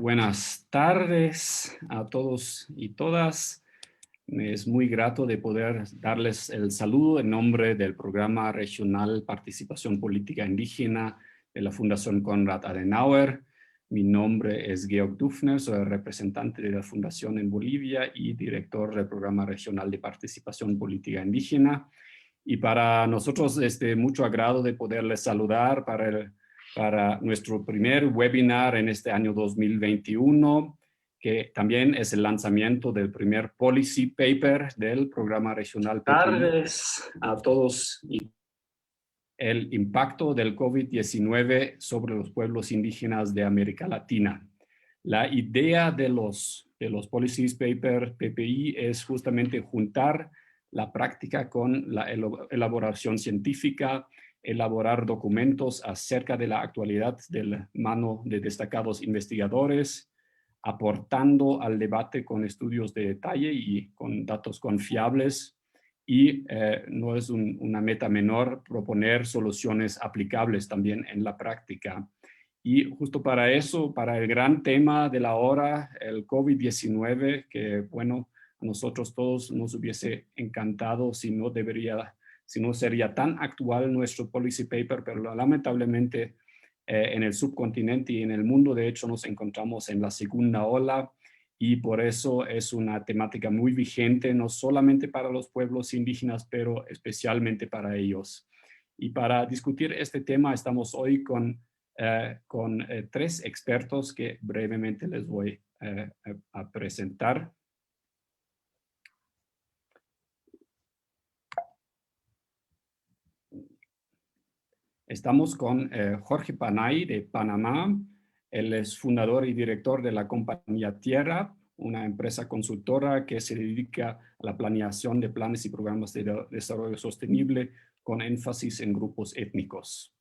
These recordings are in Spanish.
Buenas tardes a todos y todas. Me es muy grato de poder darles el saludo en nombre del Programa Regional Participación Política Indígena de la Fundación Konrad Adenauer. Mi nombre es Georg Dufner, soy el representante de la Fundación en Bolivia y director del Programa Regional de Participación Política Indígena. Y para nosotros es de mucho agrado de poderles saludar para nuestro primer webinar en este año 2021, que también es el lanzamiento del primer policy paper del programa regional PPI. Tardes a todos. El impacto del COVID-19 sobre los pueblos indígenas de América Latina. La idea de los policy paper PPI es justamente juntar la práctica con la elaboración científica, elaborar documentos acerca de la actualidad de la mano de destacados investigadores, aportando al debate con estudios de detalle y con datos confiables. Y no es una meta menor proponer soluciones aplicables también en la práctica. Y justo para eso, para el gran tema de la hora, el COVID-19, que bueno, a nosotros todos nos hubiese encantado si no sería tan actual nuestro policy paper, pero lamentablemente en el subcontinente y en el mundo, de hecho, nos encontramos en la segunda ola y por eso es una temática muy vigente, no solamente para los pueblos indígenas, pero especialmente para ellos. Y para discutir este tema estamos hoy con tres expertos que brevemente les voy a presentar. Estamos con Jorge Panay de Panamá. Él es fundador y director de la compañía Tierra, una empresa consultora que se dedica a la planeación de planes y programas de desarrollo sostenible con énfasis en grupos étnicos.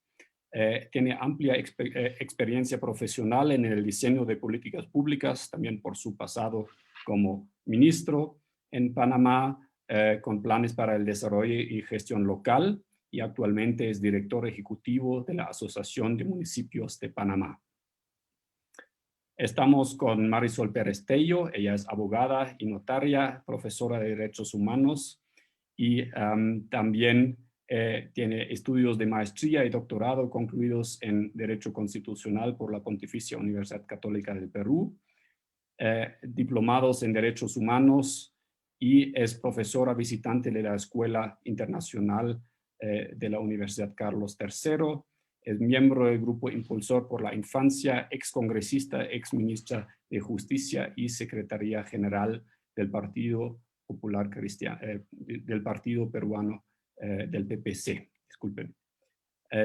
Tiene amplia experiencia profesional en el diseño de políticas públicas, también por su pasado como ministro en Panamá, con planes para el desarrollo y gestión local, y actualmente es director ejecutivo de la Asociación de Municipios de Panamá. Estamos con Marisol Pérez Tello, ella es abogada y notaria, profesora de Derechos Humanos y también tiene estudios de maestría y doctorado concluidos en Derecho Constitucional por la Pontificia Universidad Católica del Perú, diplomados en Derechos Humanos y es profesora visitante de la Escuela Internacional de la Universidad Carlos III. Es miembro del Grupo Impulsor por la Infancia, excongresista, exministra de Justicia y secretaria general del Partido Popular Cristiano, del Partido Peruano del PPC. Disculpen.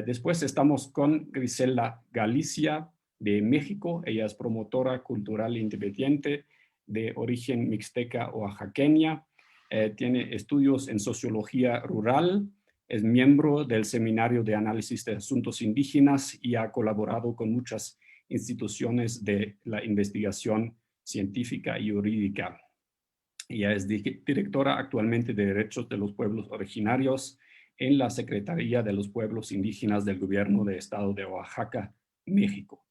Después estamos con Griselda Galicia de México. Ella es promotora cultural independiente de origen mixteca oaxaqueña. Tiene estudios en sociología rural. Es miembro del Seminario de Análisis de Asuntos Indígenas y ha colaborado con muchas instituciones de la investigación científica y jurídica. Ella es directora actualmente de Derechos de los Pueblos Originarios en la Secretaría de los Pueblos Indígenas del Gobierno del Estado de Oaxaca, México.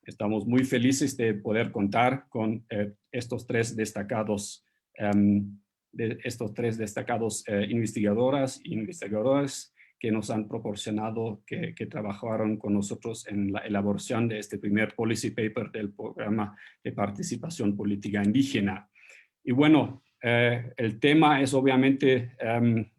Estamos muy felices de poder contar con estos tres destacados investigadoras e investigadores que nos han proporcionado, que trabajaron con nosotros en la elaboración de este primer policy paper del Programa de Participación Política Indígena. Y bueno, el tema es obviamente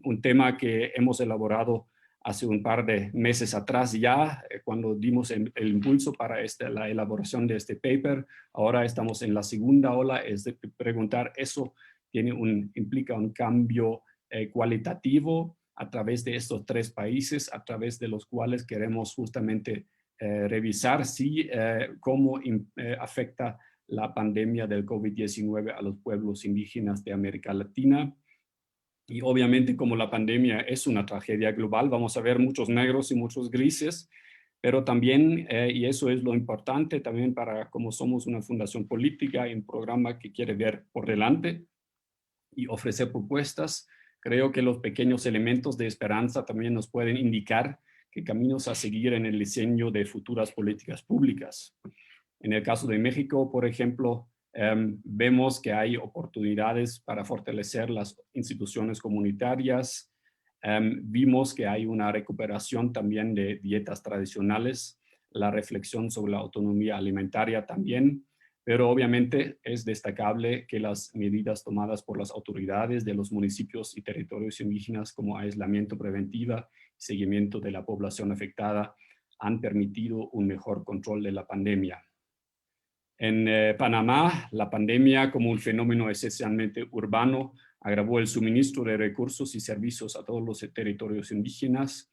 un tema que hemos elaborado hace un par de meses atrás ya, cuando dimos el impulso para la elaboración de este paper. Ahora estamos en la segunda ola, es de preguntar, ¿eso implica un cambio cualitativo a través de estos tres países, a través de los cuales queremos justamente revisar cómo afecta la pandemia del COVID-19 a los pueblos indígenas de América Latina? Y obviamente, como la pandemia es una tragedia global, vamos a ver muchos negros y muchos grises, pero también, y eso es lo importante también para como somos una fundación política y un programa que quiere ver por delante y ofrecer propuestas, creo que los pequeños elementos de esperanza también nos pueden indicar qué caminos a seguir en el diseño de futuras políticas públicas. En el caso de México, por ejemplo, vemos que hay oportunidades para fortalecer las instituciones comunitarias. Vimos que hay una recuperación también de dietas tradicionales, la reflexión sobre la autonomía alimentaria también, pero obviamente es destacable que las medidas tomadas por las autoridades de los municipios y territorios indígenas como aislamiento preventivo y seguimiento de la población afectada han permitido un mejor control de la pandemia. En Panamá, la pandemia como un fenómeno esencialmente urbano agravó el suministro de recursos y servicios a todos los territorios indígenas,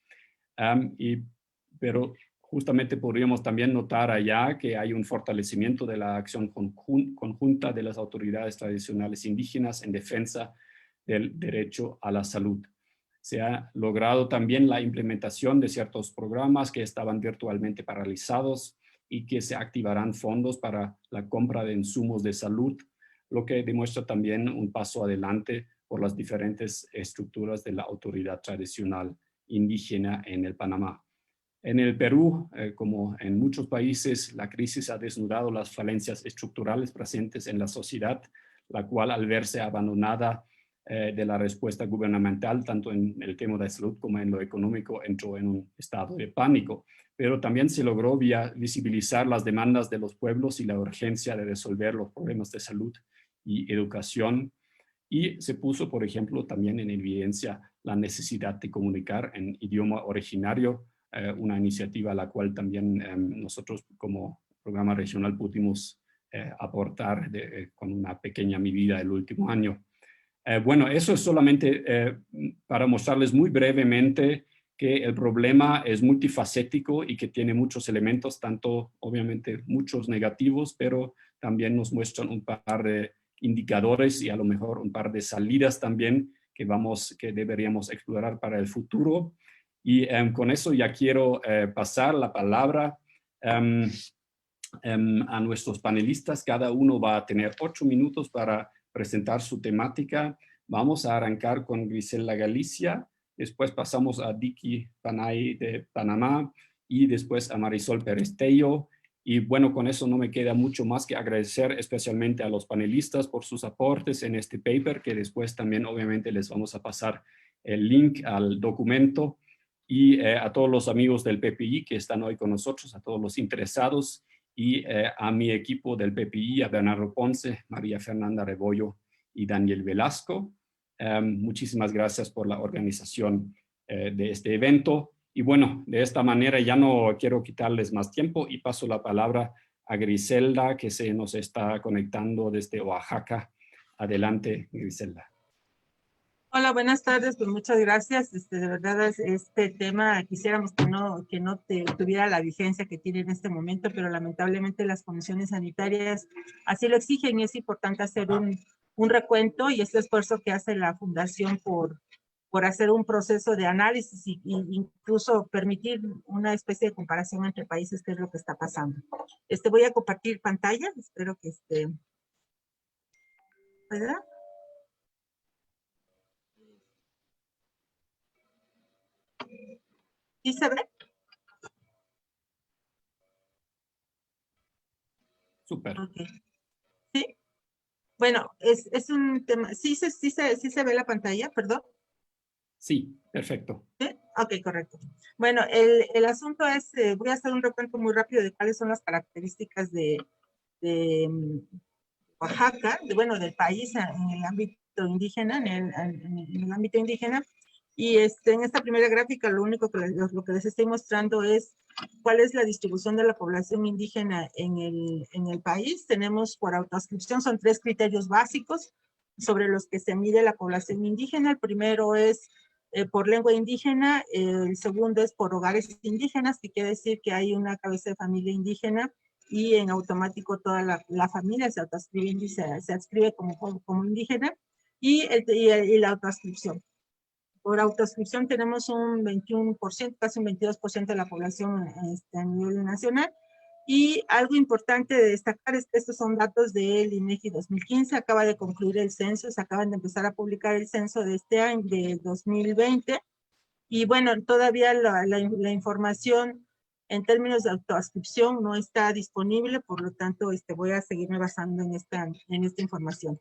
pero justamente podríamos también notar allá que hay un fortalecimiento de la acción conjunta de las autoridades tradicionales indígenas en defensa del derecho a la salud. Se ha logrado también la implementación de ciertos programas que estaban virtualmente paralizados y que se activarán fondos para la compra de insumos de salud, lo que demuestra también un paso adelante por las diferentes estructuras de la autoridad tradicional indígena en el Panamá. En el Perú, como en muchos países, la crisis ha desnudado las falencias estructurales presentes en la sociedad, la cual al verse abandonada de la respuesta gubernamental, tanto en el tema de salud como en lo económico, entró en un estado de pánico. Pero también se logró visibilizar las demandas de los pueblos y la urgencia de resolver los problemas de salud y educación. Y se puso, por ejemplo, también en evidencia la necesidad de comunicar en idioma originario, una iniciativa a la cual también nosotros como programa regional pudimos aportar con una pequeña medida el último año. Bueno, eso es solamente para mostrarles muy brevemente que el problema es multifacético y que tiene muchos elementos, tanto obviamente muchos negativos, pero también nos muestran un par de indicadores y a lo mejor un par de salidas también que deberíamos explorar para el futuro. Y con eso ya quiero pasar la palabra a nuestros panelistas. Cada uno va a tener 8 minutos para presentar su temática. Vamos a arrancar con Griselda Galicia, después pasamos a Dicky Panay de Panamá y después a Marisol Perestello. Y bueno, con eso no me queda mucho más que agradecer especialmente a los panelistas por sus aportes en este paper, que después también obviamente les vamos a pasar el link al documento, y a todos los amigos del PPI que están hoy con nosotros, a todos los interesados, y a mi equipo del PPI, a Bernardo Ponce, María Fernanda Rebollo y Daniel Velasco. Muchísimas gracias por la organización de este evento. Y bueno, de esta manera ya no quiero quitarles más tiempo y paso la palabra a Griselda, que se nos está conectando desde Oaxaca. Adelante, Griselda. Hola, buenas tardes, pues muchas gracias. De verdad, este tema quisiéramos que no tuviera la vigencia que tiene en este momento, pero lamentablemente las condiciones sanitarias así lo exigen y es importante hacer un recuento y este esfuerzo que hace la Fundación por hacer un proceso de análisis y incluso permitir una especie de comparación entre países, qué es lo que está pasando. Voy a compartir pantalla, espero que ¿verdad? ¿Sí se ve? Súper. Okay. Sí. Bueno, es un tema. ¿Sí se ve la pantalla? Perdón. Sí, perfecto. ¿Sí? Ok, correcto. Bueno, el asunto es, voy a hacer un recuento muy rápido de cuáles son las características de Oaxaca, del país en el ámbito indígena, en el ámbito indígena. Y en esta primera gráfica lo único que lo que les estoy mostrando es cuál es la distribución de la población indígena en el país. Tenemos por autoadscripción, son 3 criterios básicos sobre los que se mide la población indígena. El primero es por lengua indígena, el segundo es por hogares indígenas, que quiere decir que hay una cabeza de familia indígena y en automático toda la familia se autoadscribe y se adscribe como indígena, y la autoadscripción. Por autoadscripción tenemos un 21%, casi un 22% de la población a nivel nacional. Y algo importante de destacar es que estos son datos del INEGI 2015, acaba de concluir el censo, se acaban de empezar a publicar el censo de este año, de 2020. Y bueno, todavía la información En términos de autoascripción no está disponible, por lo tanto voy a seguirme basando en esta información.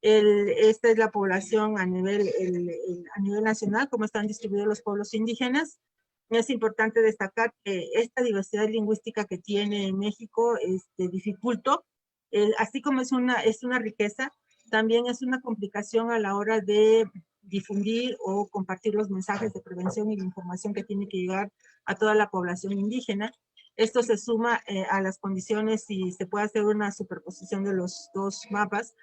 Esta es la población a nivel nacional, cómo están distribuidos los pueblos indígenas. Es importante destacar que esta diversidad lingüística que tiene México dificultó, así como es una riqueza, también es una complicación a la hora de difundir o compartir los mensajes de prevención y la información que tiene que llegar a toda la población indígena. Esto se suma a las condiciones y se puede hacer una superposición de los dos mapas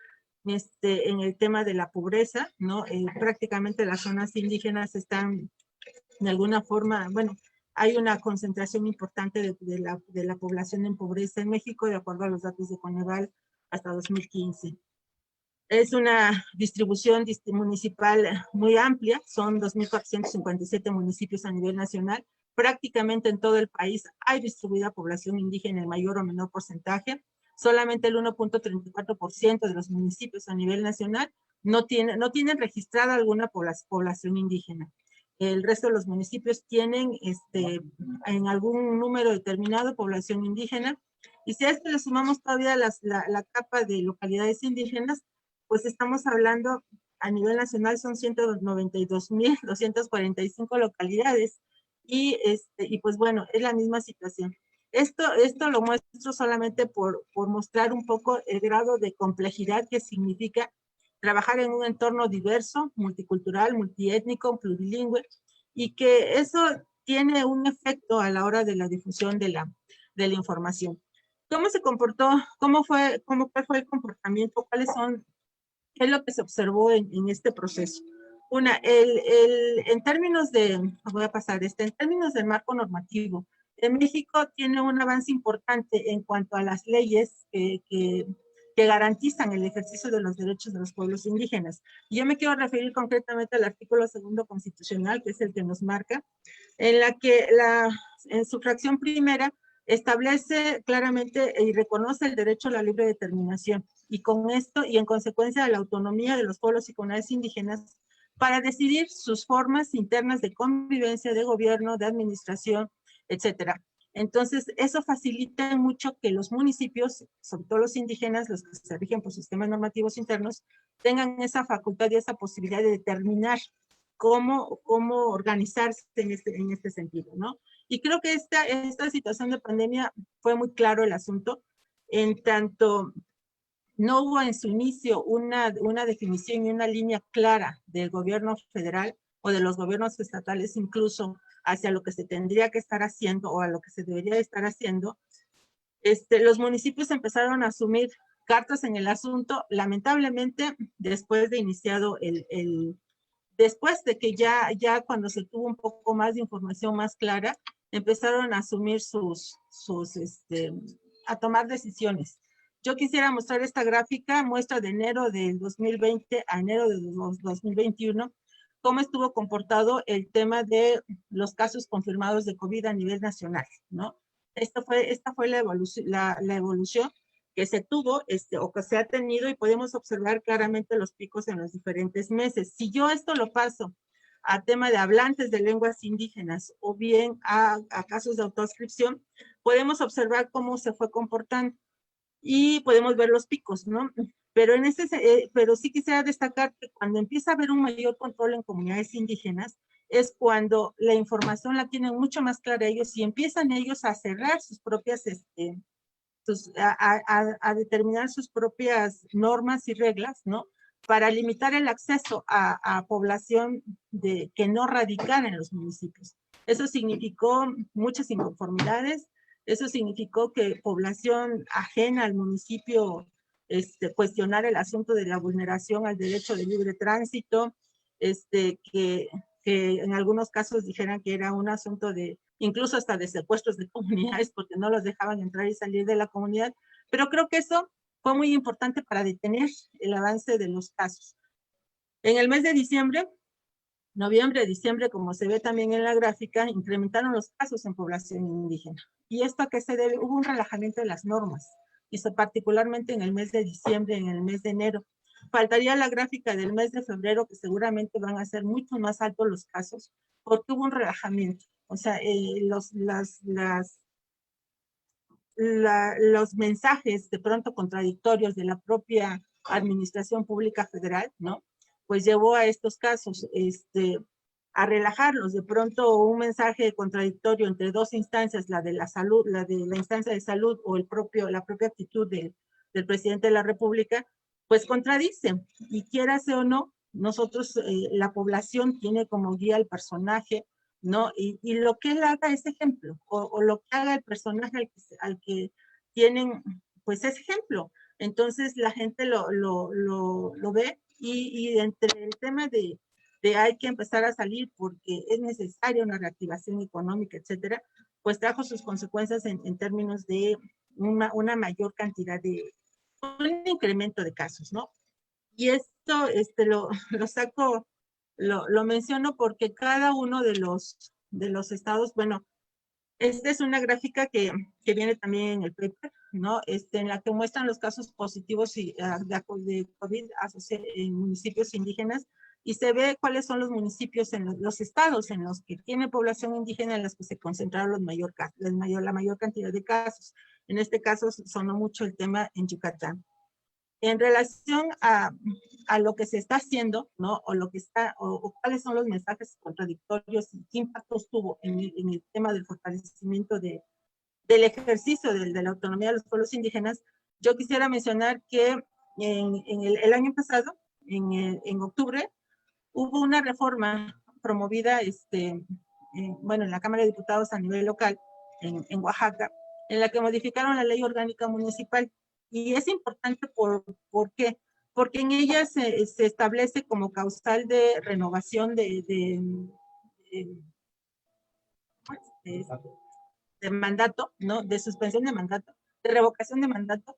en el tema de la pobreza, ¿no? Prácticamente las zonas indígenas están de alguna forma, bueno, hay una concentración importante de la población en pobreza en México, de acuerdo a los datos de Coneval hasta 2015. Es una distribución municipal muy amplia, son 2.457 municipios a nivel nacional. Prácticamente en todo el país hay distribuida población indígena en mayor o menor porcentaje. Solamente el 1.34% de los municipios a nivel nacional no tienen registrada alguna población indígena. El resto de los municipios tienen en algún número determinado población indígena. Y si a esto le sumamos todavía la capa de localidades indígenas, pues estamos hablando a nivel nacional son 192.245 localidades y pues bueno, es la misma situación. Esto lo muestro solamente por mostrar un poco el grado de complejidad que significa trabajar en un entorno diverso, multicultural, multiétnico, plurilingüe, y que eso tiene un efecto a la hora de la difusión de la información. ¿Cómo se comportó? ¿Cuál fue el comportamiento? ¿Qué es lo que se observó en este proceso? En términos de, voy a pasar en términos del marco normativo, México tiene un avance importante en cuanto a las leyes que garantizan el ejercicio de los derechos de los pueblos indígenas. Y yo me quiero referir concretamente al artículo 2 constitucional, que es el que nos marca, en la que en su fracción primera establece claramente y reconoce el derecho a la libre determinación, y con esto y en consecuencia de la autonomía de los pueblos y comunidades indígenas para decidir sus formas internas de convivencia, de gobierno, de administración, etcétera. Entonces, eso facilita mucho que los municipios, sobre todo los indígenas, los que se rigen por sistemas normativos internos, tengan esa facultad y esa posibilidad de determinar cómo organizarse en este sentido, ¿no? Y creo que esta situación de pandemia fue muy claro el asunto, en tanto no hubo en su inicio una definición y una línea clara del gobierno federal o de los gobiernos estatales incluso hacia lo que se tendría que estar haciendo o a lo que se debería estar haciendo. Los municipios empezaron a asumir cartas en el asunto, lamentablemente después de iniciado después de que ya cuando se tuvo un poco más de información más clara, empezaron a asumir a tomar decisiones. Yo quisiera mostrar esta gráfica, muestra de enero del 2020 a enero de 2021, cómo estuvo comportado el tema de los casos confirmados de COVID a nivel nacional, ¿no? Esta fue la evolución que se tuvo o que se ha tenido, y podemos observar claramente los picos en los diferentes meses. Si yo esto lo paso a tema de hablantes de lenguas indígenas o bien a casos de autoascripción, podemos observar cómo se fue comportando y podemos ver los picos, ¿no? Pero, pero sí quisiera destacar que cuando empieza a haber un mayor control en comunidades indígenas, es cuando la información la tienen mucho más clara ellos y empiezan ellos a cerrar sus propias, a determinar sus propias normas y reglas, ¿no? Para limitar el acceso a población que no radicara en los municipios. Eso significó muchas inconformidades, eso significó que población ajena al municipio cuestionar el asunto de la vulneración al derecho de libre tránsito, que en algunos casos dijeran que era un asunto incluso hasta de secuestros de comunidades porque no los dejaban entrar y salir de la comunidad. Pero creo que eso fue muy importante para detener el avance de los casos. En el mes de diciembre, noviembre, diciembre, como se ve también en la gráfica, incrementaron los casos en población indígena. ¿Y esto a qué se debe? Hubo un relajamiento de las normas, y particularmente en el mes de diciembre, en el mes de enero. Faltaría la gráfica del mes de febrero, que seguramente van a ser mucho más altos los casos, porque hubo un relajamiento. O sea, los mensajes de pronto contradictorios de la propia Administración Pública Federal, ¿no? Pues llevó a estos casos, a relajarlos. De pronto un mensaje contradictorio entre dos instancias, la de la salud, la de la instancia de salud o la propia actitud del presidente de la República, pues contradicen. Y quiérase o no, nosotros, la población tiene como guía al personaje, ¿no? Y lo que él haga es ejemplo, o lo que haga el personaje al que tienen, pues es ejemplo. Entonces la gente lo ve y entre el tema de hay que empezar a salir porque es necesaria una reactivación económica, etcétera, pues trajo sus consecuencias en términos de una mayor cantidad un incremento de casos, ¿no? Y esto lo saco, lo menciono porque cada uno de los estados, bueno, esta es una gráfica que viene también en el paper, ¿no? En la que muestran los casos positivos de COVID en municipios indígenas y se ve cuáles son los municipios en los estados en los que tiene población indígena en los que se concentraron la mayor cantidad de casos. En este caso sonó mucho el tema en Yucatán. En relación a lo que se está haciendo, ¿no? O cuáles son los mensajes contradictorios y qué impactos tuvo en el tema del fortalecimiento del ejercicio de la autonomía de los pueblos indígenas, yo quisiera mencionar que el año pasado, en octubre, hubo una reforma promovida, bueno, en la Cámara de Diputados a nivel local, en Oaxaca, en la que modificaron la ley orgánica municipal. Y es importante ¿por qué? Porque en ella se establece como causal de renovación de mandato, ¿no? De suspensión de mandato, de revocación de mandato,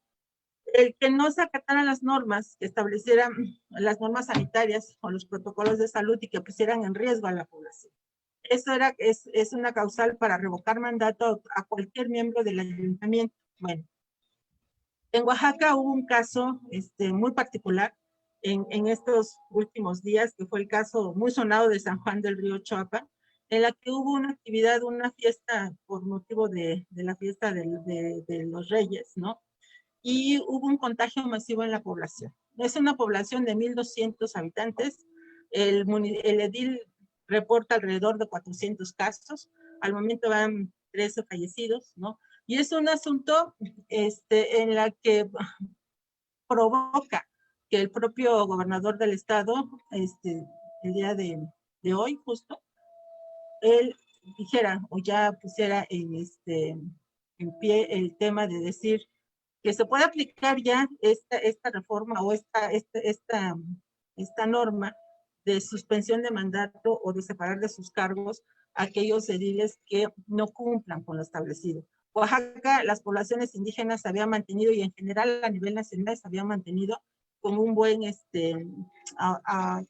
el que no se acataran las normas que establecieran las normas sanitarias o los protocolos de salud y que pusieran en riesgo a la población. Eso es una causal para revocar mandato a cualquier miembro del ayuntamiento. Bueno, en Oaxaca hubo un caso muy particular en estos últimos días, que fue el caso muy sonado de San Juan del Río Choapa, en la que hubo una actividad, una fiesta por motivo de la fiesta de los Reyes, ¿no? Y hubo un contagio masivo en la población. Es una población de 1,200 habitantes. El edil reporta alrededor de 400 casos. Al momento van 13 fallecidos, ¿no? Y es un asunto en la que provoca que el propio gobernador del estado, el día de hoy justo, él dijera o ya pusiera en pie el tema de decir que se puede aplicar ya esta reforma o esta norma de suspensión de mandato o de separar de sus cargos a aquellos ediles que no cumplan con lo establecido. Oaxaca, las poblaciones indígenas se habían mantenido y en general a nivel nacional se habían mantenido con un buen a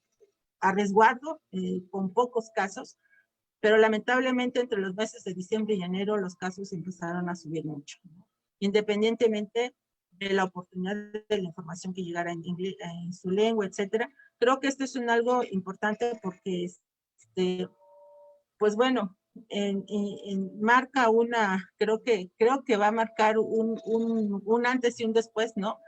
resguardo, con pocos casos, pero lamentablemente entre los meses de diciembre y enero los casos empezaron a subir mucho, ¿no? Independientemente de la oportunidad de la información que llegara en inglés, en su lengua, etcétera. Creo que esto es algo importante porque, pues bueno, marca creo que va a marcar un antes y un después, ¿no?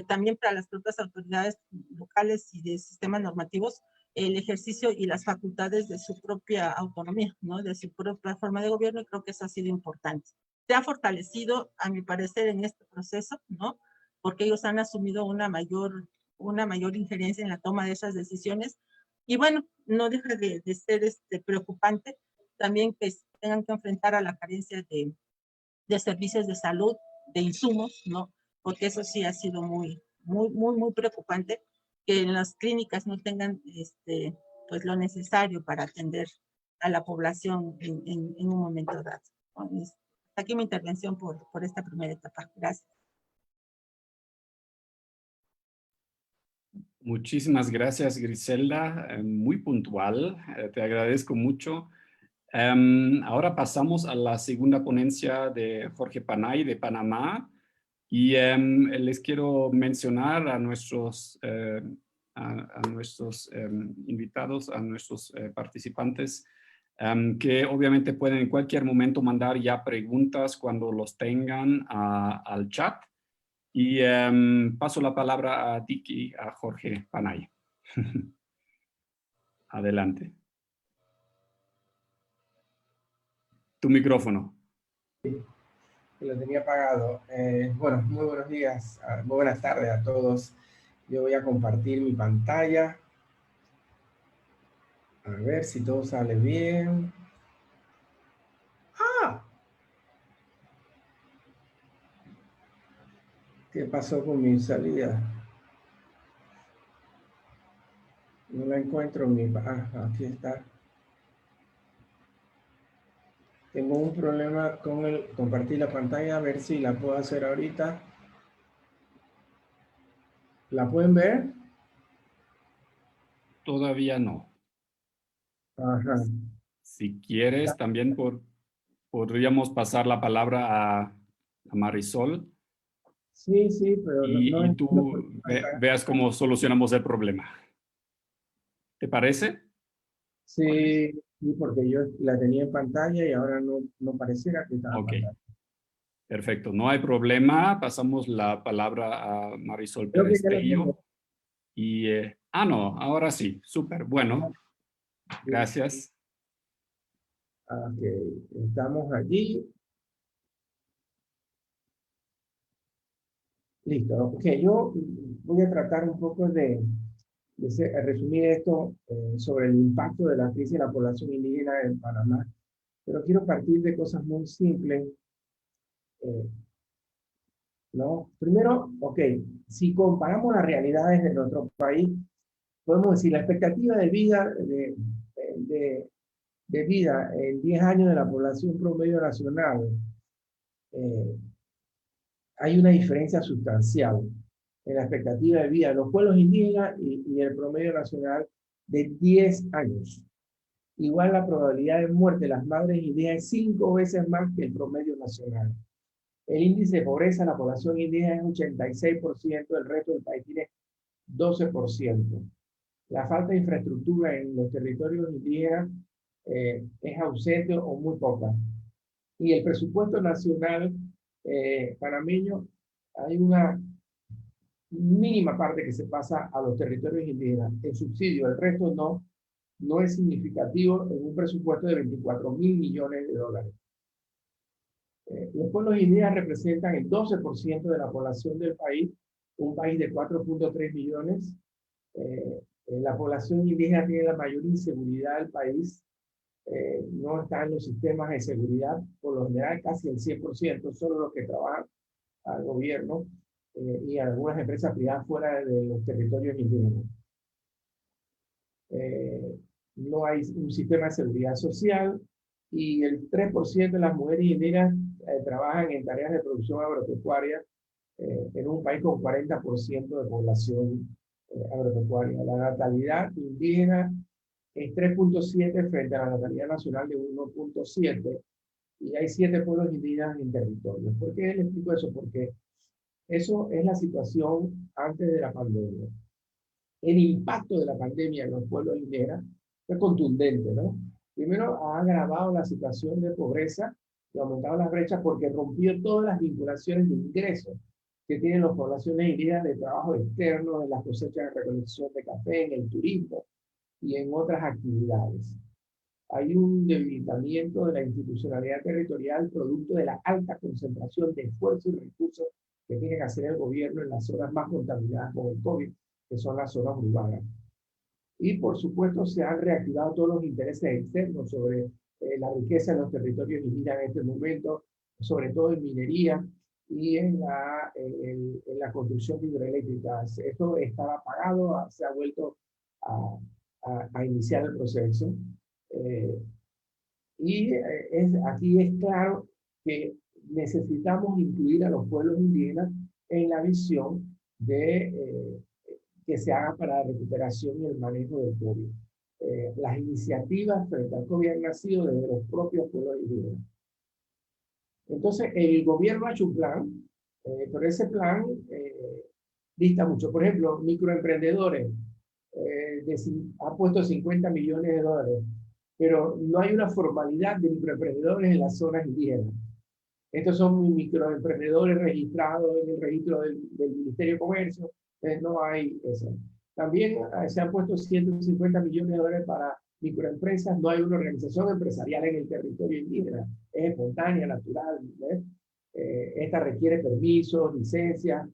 También para las propias autoridades locales y de sistemas normativos, el ejercicio y las facultades de su propia autonomía, ¿no? De su propia forma de gobierno, y creo que eso ha sido importante. Se ha fortalecido, a mi parecer, en este proceso, ¿no? Porque ellos han asumido una mayor injerencia en la toma de esas decisiones. Y bueno, no deja de ser preocupante también que tengan que enfrentar a la carencia de servicios de salud, de insumos, ¿no? Porque eso sí ha sido muy preocupante, que en las clínicas no tengan pues lo necesario para atender a la población en un momento dado. Hasta aquí mi intervención por esta primera etapa. Gracias. Muchísimas gracias, Griselda. Muy puntual. Te agradezco mucho. Ahora pasamos a la segunda ponencia de Jorge Panay de Panamá. Y les quiero mencionar a nuestros, invitados, a nuestros participantes, que obviamente pueden en cualquier momento mandar ya preguntas cuando los tengan al chat. Y paso la palabra a Tiki, a Jorge Panay. Adelante. Tu micrófono. Lo tenía apagado. Bueno, muy buenos días, muy buenas tardes a todos. Yo voy a compartir mi pantalla. A ver si todo sale bien. ¡Ah! ¿Qué pasó con mi salida? No la encuentro en mi... Ah, aquí está. Tengo un problema con el compartir la pantalla. A ver si la puedo hacer ahorita. ¿La pueden ver? Todavía no. Ajá. Si quieres, también podríamos pasar la palabra a Marisol Sí, sí, pero no y entiendo por tú qué. veas cómo solucionamos el problema. ¿Te parece? Sí, sí, porque yo la tenía en pantalla y ahora no pareciera que estaba en Ok, pantalla. perfecto. No hay problema. Pasamos la palabra a Marisol Creo que Pérez ya la tengo. Tello. Y, no, ahora sí. Súper. Bueno, gracias. Ok, estamos allí. Listo. Ok, yo voy a tratar un poco de resumir esto sobre el impacto de la crisis de la población indígena en Panamá, pero quiero partir de cosas muy simples. eh, ¿No? Primero, ok, si comparamos las realidades de nuestro país, podemos decir la expectativa de vida de, de vida en 10 años de la población promedio nacional, eh, hay una diferencia sustancial en la expectativa de vida de los pueblos indígenas y el promedio nacional de 10 años. Igual la probabilidad de muerte de las madres indígenas es 5 veces más que el promedio nacional. El índice de pobreza en la población indígena es 86%, el resto del país tiene 12%. La falta de infraestructura en los territorios indígenas es ausente o muy poca. Y el presupuesto nacional panameño, hay una mínima parte que se pasa a los territorios indígenas en subsidio, el resto no es significativo en un presupuesto de 24.000 millones de dólares. Los pueblos indígenas representan el 12% de la población del país, un país de 4.3 millones. La población indígena tiene la mayor inseguridad del país, no está en los sistemas de seguridad, por lo general casi el 100%, solo los que trabajan al gobierno y algunas empresas privadas fuera de los territorios indígenas. No hay un sistema de seguridad social y el 3% de las mujeres indígenas trabajan en tareas de producción agropecuaria en un país con 40% de población agropecuaria. La natalidad indígena es 3.7 frente a la natalidad nacional de 1.7 y hay 7 pueblos indígenas en territorio. ¿Por qué les explico eso? Porque eso es la situación antes de la pandemia. El impacto de la pandemia en los pueblos indígenas fue contundente, ¿no? Primero, ha agravado la situación de pobreza y aumentado las brechas porque rompió todas las vinculaciones de ingresos que tienen las poblaciones indígenas de trabajo externo, en las cosechas de recolección de café, en el turismo y en otras actividades. Hay un debilitamiento de la institucionalidad territorial producto de la alta concentración de esfuerzos y recursos que tiene que hacer el gobierno en las zonas más contaminadas con el COVID, que son las zonas urbanas. Y por supuesto se han reactivado todos los intereses externos sobre la riqueza en los territorios indígenas en este momento, sobre todo en minería y en la construcción de hidroeléctricas. Esto estaba apagado, se ha vuelto a iniciar el proceso. Aquí es claro que necesitamos incluir a los pueblos indígenas en la visión de que se haga para la recuperación y el manejo del COVID. Las iniciativas frente al COVID han nacido desde los propios pueblos indígenas. Entonces, el gobierno ha hecho un plan, pero ese plan dista mucho. Por ejemplo, microemprendedores ha puesto 50 millones de dólares pero no hay una formalidad de microemprendedores en las zonas indígenas. Estos son microemprendedores registrados en el registro del Ministerio de Comercio, no hay eso. También se han puesto 150 millones de dólares para microempresas, no hay una organización empresarial en el territorio indígena, es espontánea, natural, ¿ves? Esta requiere permisos, licencias,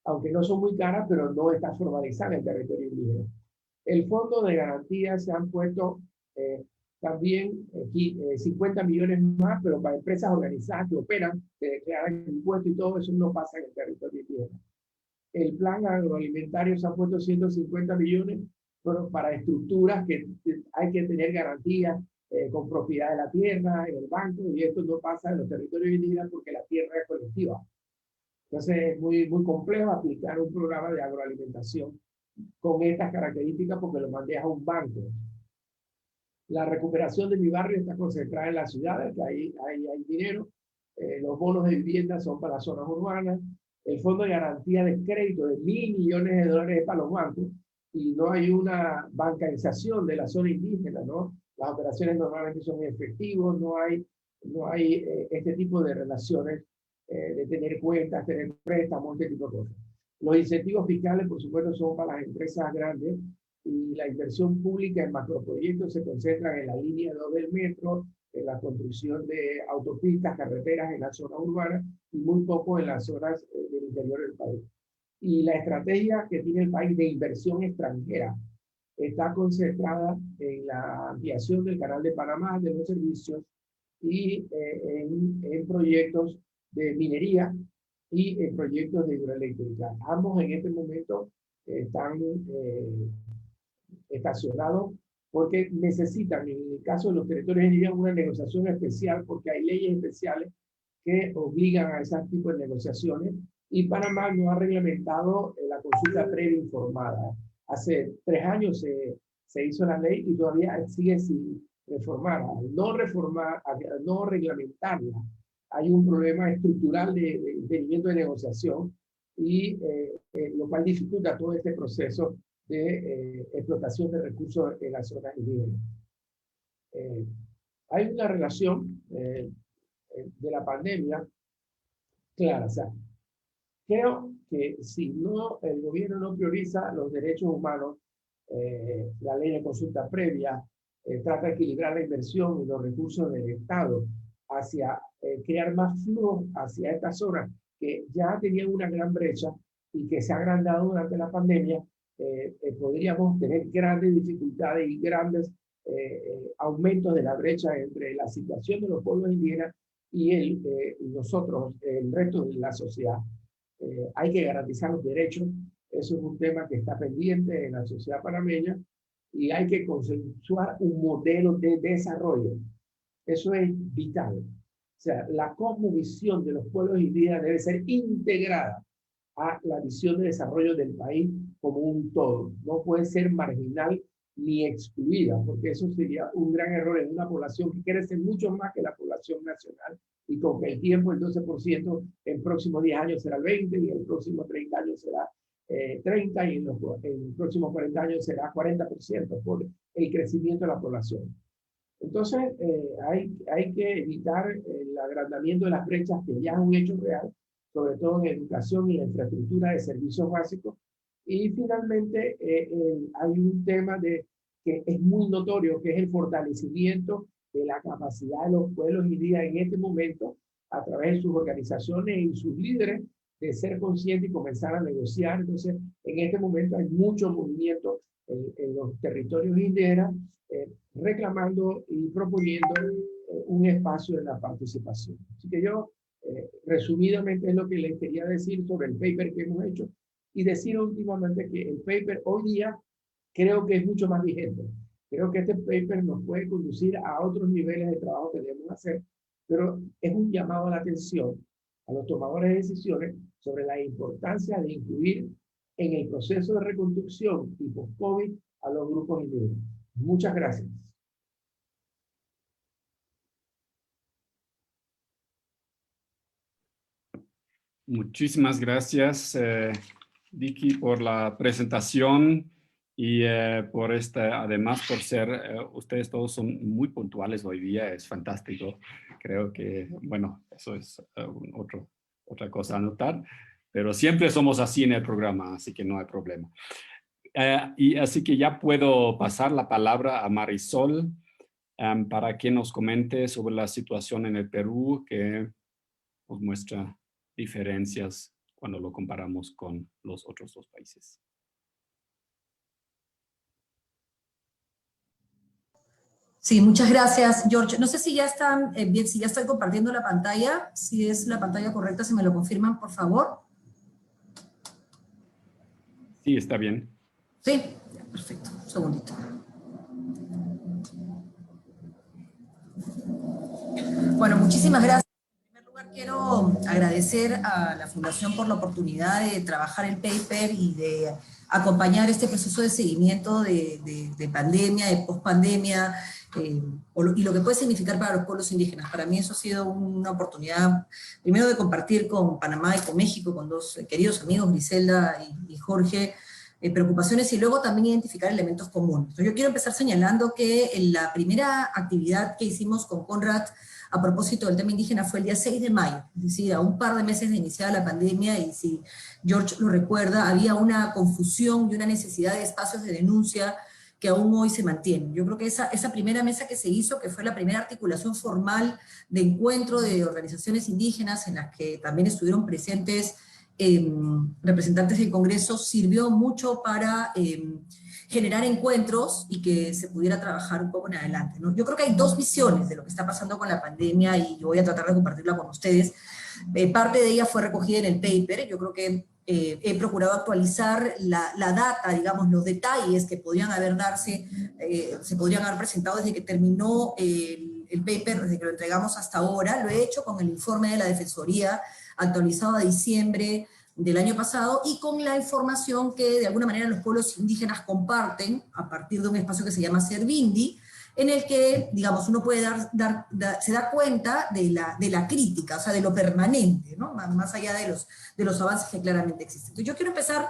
aunque no son muy caras, pero no está formalizada en el territorio indígena. El fondo de garantía se han puesto también 50 millones más, pero para empresas organizadas que operan, que declaran impuestos y todo eso no pasa en el territorio indígena. El plan agroalimentario se ha puesto 150 millones, pero para estructuras que hay que tener garantías con propiedad de la tierra, en el banco, y esto no pasa en los territorios indígenas porque la tierra es colectiva. Entonces es muy complejo aplicar un programa de agroalimentación con estas características porque lo maneja un banco. La recuperación de mi barrio está concentrada en las ciudades, que ahí hay dinero. Los bonos de vivienda son para las zonas urbanas. El fondo de garantía de crédito de 1.000 millones de dólares es para los bancos y no hay una bancarización de la zona indígena, ¿no? Las operaciones normalmente son efectivos, no hay este tipo de relaciones de tener cuentas, tener préstamos, este tipo de cosas. Los incentivos fiscales, por supuesto, son para las empresas grandes y la inversión pública en macroproyectos se concentra en la línea 2 del metro, en la construcción de autopistas, carreteras en la zona urbana y muy poco en las zonas del interior del país. Y la estrategia que tiene el país de inversión extranjera está concentrada en la ampliación del Canal de Panamá, de los servicios y en proyectos de minería y en proyectos de hidroeléctrica. Ambos en este momento están estacionados porque necesitan, en el caso de los territorios indígenas, una negociación especial porque hay leyes especiales que obligan a ese tipo de negociaciones y Panamá no ha reglamentado la consulta previa informada. Hace 3 años se hizo la ley y todavía sigue sin reformar. Al no reformar, al no reglamentarla, hay un problema estructural de impedimento de negociación y lo cual dificulta todo este proceso de explotación de recursos en las zonas indígenas. Hay una relación de la pandemia clara. O sea, creo que si no, el gobierno no prioriza los derechos humanos, la ley de consulta previa trata de equilibrar la inversión y los recursos del Estado hacia crear más flujo hacia estas zonas que ya tenían una gran brecha y que se ha agrandado durante la pandemia. Podríamos tener grandes dificultades y grandes aumentos de la brecha entre la situación de los pueblos indígenas y nosotros, el resto de la sociedad. Hay que garantizar los derechos, eso es un tema que está pendiente en la sociedad panameña y hay que consensuar un modelo de desarrollo. Eso es vital. O sea, la cosmovisión de los pueblos indígenas debe ser integrada a la visión de desarrollo del país como un todo. No puede ser marginal ni excluida, porque eso sería un gran error en una población que crece mucho más que la población nacional y con que el tiempo, el 12%, en próximos 10 años será el 20% y en los próximos 30 años será 30% y en los próximos 40 años será 40% por el crecimiento de la población. Entonces, hay que evitar el agrandamiento de las brechas que ya es un hecho real, sobre todo en educación y en infraestructura de servicios básicos. Y finalmente, hay un tema que es muy notorio, que es el fortalecimiento de la capacidad de los pueblos indígenas en este momento, a través de sus organizaciones y sus líderes, de ser conscientes y comenzar a negociar. Entonces, en este momento hay mucho movimiento en los territorios indígenas, reclamando y proponiendo un espacio de la participación. Así que yo, resumidamente, es lo que les quería decir sobre el paper que hemos hecho y decir últimamente que el paper hoy día creo que es mucho más vigente. Creo que este paper nos puede conducir a otros niveles de trabajo que debemos hacer, pero es un llamado a la atención a los tomadores de decisiones sobre la importancia de incluir en el proceso de reconstrucción y post-COVID a los grupos indígenas. Muchas gracias. Muchísimas gracias, Vicky, por la presentación Y además por ser, ustedes todos son muy puntuales hoy día, es fantástico. Creo que, bueno, eso es otra cosa a notar, pero siempre somos así en el programa, así que no hay problema. Y así que ya puedo pasar la palabra a Marisol para que nos comente sobre la situación en el Perú, que nos muestra diferencias cuando lo comparamos con los otros dos países. Sí, muchas gracias, George. No sé si ya están bien, si ya estoy compartiendo la pantalla, si es la pantalla correcta, si me lo confirman, por favor. Sí, está bien. Sí, perfecto. Un segundito. Bueno, muchísimas gracias. En primer lugar, quiero agradecer a la Fundación por la oportunidad de trabajar el paper y de acompañar este proceso de seguimiento de pandemia, de pospandemia, y lo que puede significar para los pueblos indígenas. Para mí eso ha sido una oportunidad, primero de compartir con Panamá y con México, con dos queridos amigos, Griselda y Jorge, preocupaciones y luego también identificar elementos comunes. Entonces, yo quiero empezar señalando que la primera actividad que hicimos con Conrad a propósito del tema indígena fue el día 6 de mayo, es decir, a un par de meses de iniciada la pandemia, y si George lo recuerda, había una confusión y una necesidad de espacios de denuncia que aún hoy se mantienen. Yo creo que esa primera mesa que se hizo, que fue la primera articulación formal de encuentro de organizaciones indígenas en las que también estuvieron presentes representantes del Congreso, sirvió mucho para generar encuentros y que se pudiera trabajar un poco en adelante, ¿no? Yo creo que hay dos visiones de lo que está pasando con la pandemia y yo voy a tratar de compartirla con ustedes. Parte de ella fue recogida en el paper. Yo creo que he procurado actualizar la data, digamos, los detalles que podrían se podrían haber presentado desde que terminó el paper, desde que lo entregamos hasta ahora. Lo he hecho con el informe de la Defensoría, actualizado a diciembre del año pasado, y con la información que de alguna manera los pueblos indígenas comparten a partir de un espacio que se llama Servindi, en el que, digamos, uno puede se da cuenta de la crítica, o sea, de lo permanente, ¿no? Más allá de los avances que claramente existen. Entonces, yo quiero empezar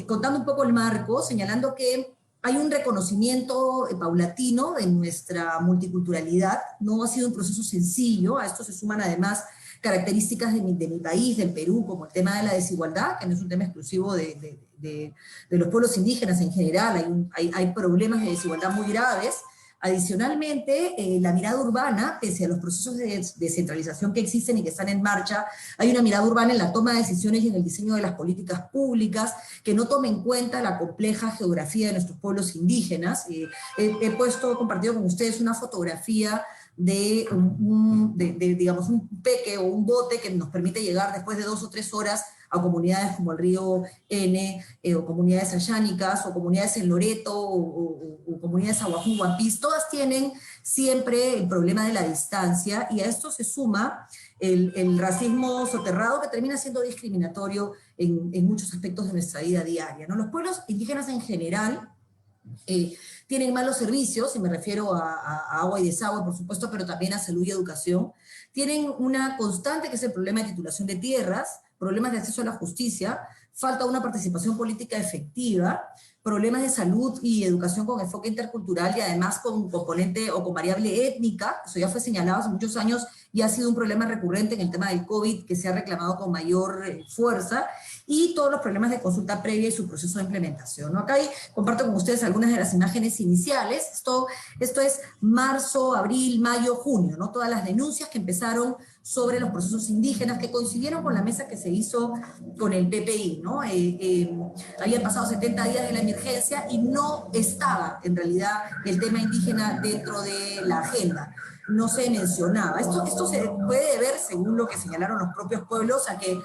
contando un poco el marco, señalando que hay un reconocimiento paulatino de nuestra multiculturalidad. No ha sido un proceso sencillo. A esto se suman además características de mi país, del Perú, como el tema de la desigualdad, que no es un tema exclusivo de los pueblos indígenas en general. Hay problemas de desigualdad muy graves. Adicionalmente, la mirada urbana, pese a los procesos de descentralización que existen y que están en marcha, hay una mirada urbana en la toma de decisiones y en el diseño de las políticas públicas que no toma en cuenta la compleja geografía de nuestros pueblos indígenas. He compartido con ustedes una fotografía digamos, un peque o un bote que nos permite llegar después de 2 o 3 horas a comunidades como el río N, o comunidades ayánicas, o comunidades en Loreto, o comunidades Aguajú, Guapís. Todas tienen siempre el problema de la distancia, y a esto se suma el racismo soterrado, que termina siendo discriminatorio en muchos aspectos de nuestra vida diaria, ¿no? Los pueblos indígenas en general tienen malos servicios, y me refiero a agua y desagüe, por supuesto, pero también a salud y educación. Tienen una constante, que es el problema de titulación de tierras, problemas de acceso a la justicia, falta una participación política efectiva, problemas de salud y educación con enfoque intercultural, y además con componente o con variable étnica. Eso ya fue señalado hace muchos años y ha sido un problema recurrente en el tema del COVID, que se ha reclamado con mayor fuerza, y todos los problemas de consulta previa y su proceso de implementación, ¿no? Acá comparto con ustedes algunas de las imágenes iniciales. Esto es marzo, abril, mayo, junio, ¿no? Todas las denuncias que empezaron sobre los procesos indígenas, que coincidieron con la mesa que se hizo con el PPI, ¿no? Habían pasado 70 días de la emergencia y no estaba, en realidad, el tema indígena dentro de la agenda. No se mencionaba. Esto se puede deber, según lo que señalaron los propios pueblos, a que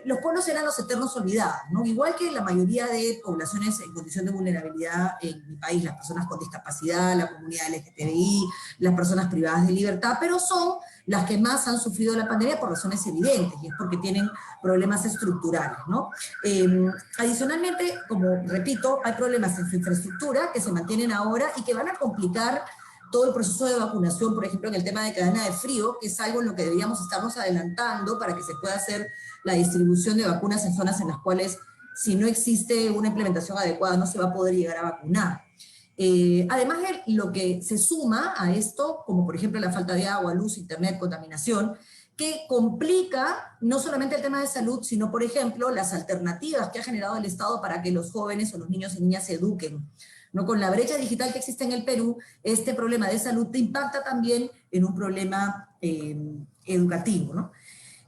los pueblos eran los eternos olvidados, ¿no? Igual que la mayoría de poblaciones en condición de vulnerabilidad en mi país, las personas con discapacidad, la comunidad LGTBI, las personas privadas de libertad, pero son las que más han sufrido la pandemia por razones evidentes, y es porque tienen problemas estructurales, ¿no? Adicionalmente, como repito, hay problemas en su infraestructura que se mantienen ahora y que van a complicar todo el proceso de vacunación, por ejemplo, en el tema de cadena de frío, que es algo en lo que deberíamos estarnos adelantando para que se pueda hacer la distribución de vacunas en zonas en las cuales si no existe una implementación adecuada, no se va a poder llegar a vacunar. Además de lo que se suma a esto, como por ejemplo la falta de agua, luz, internet, contaminación, que complica no solamente el tema de salud, sino por ejemplo las alternativas que ha generado el Estado para que los jóvenes o los niños y niñas se eduquen. ¿No? Con la brecha digital que existe en el Perú, este problema de salud te impacta también en un problema educativo, ¿no?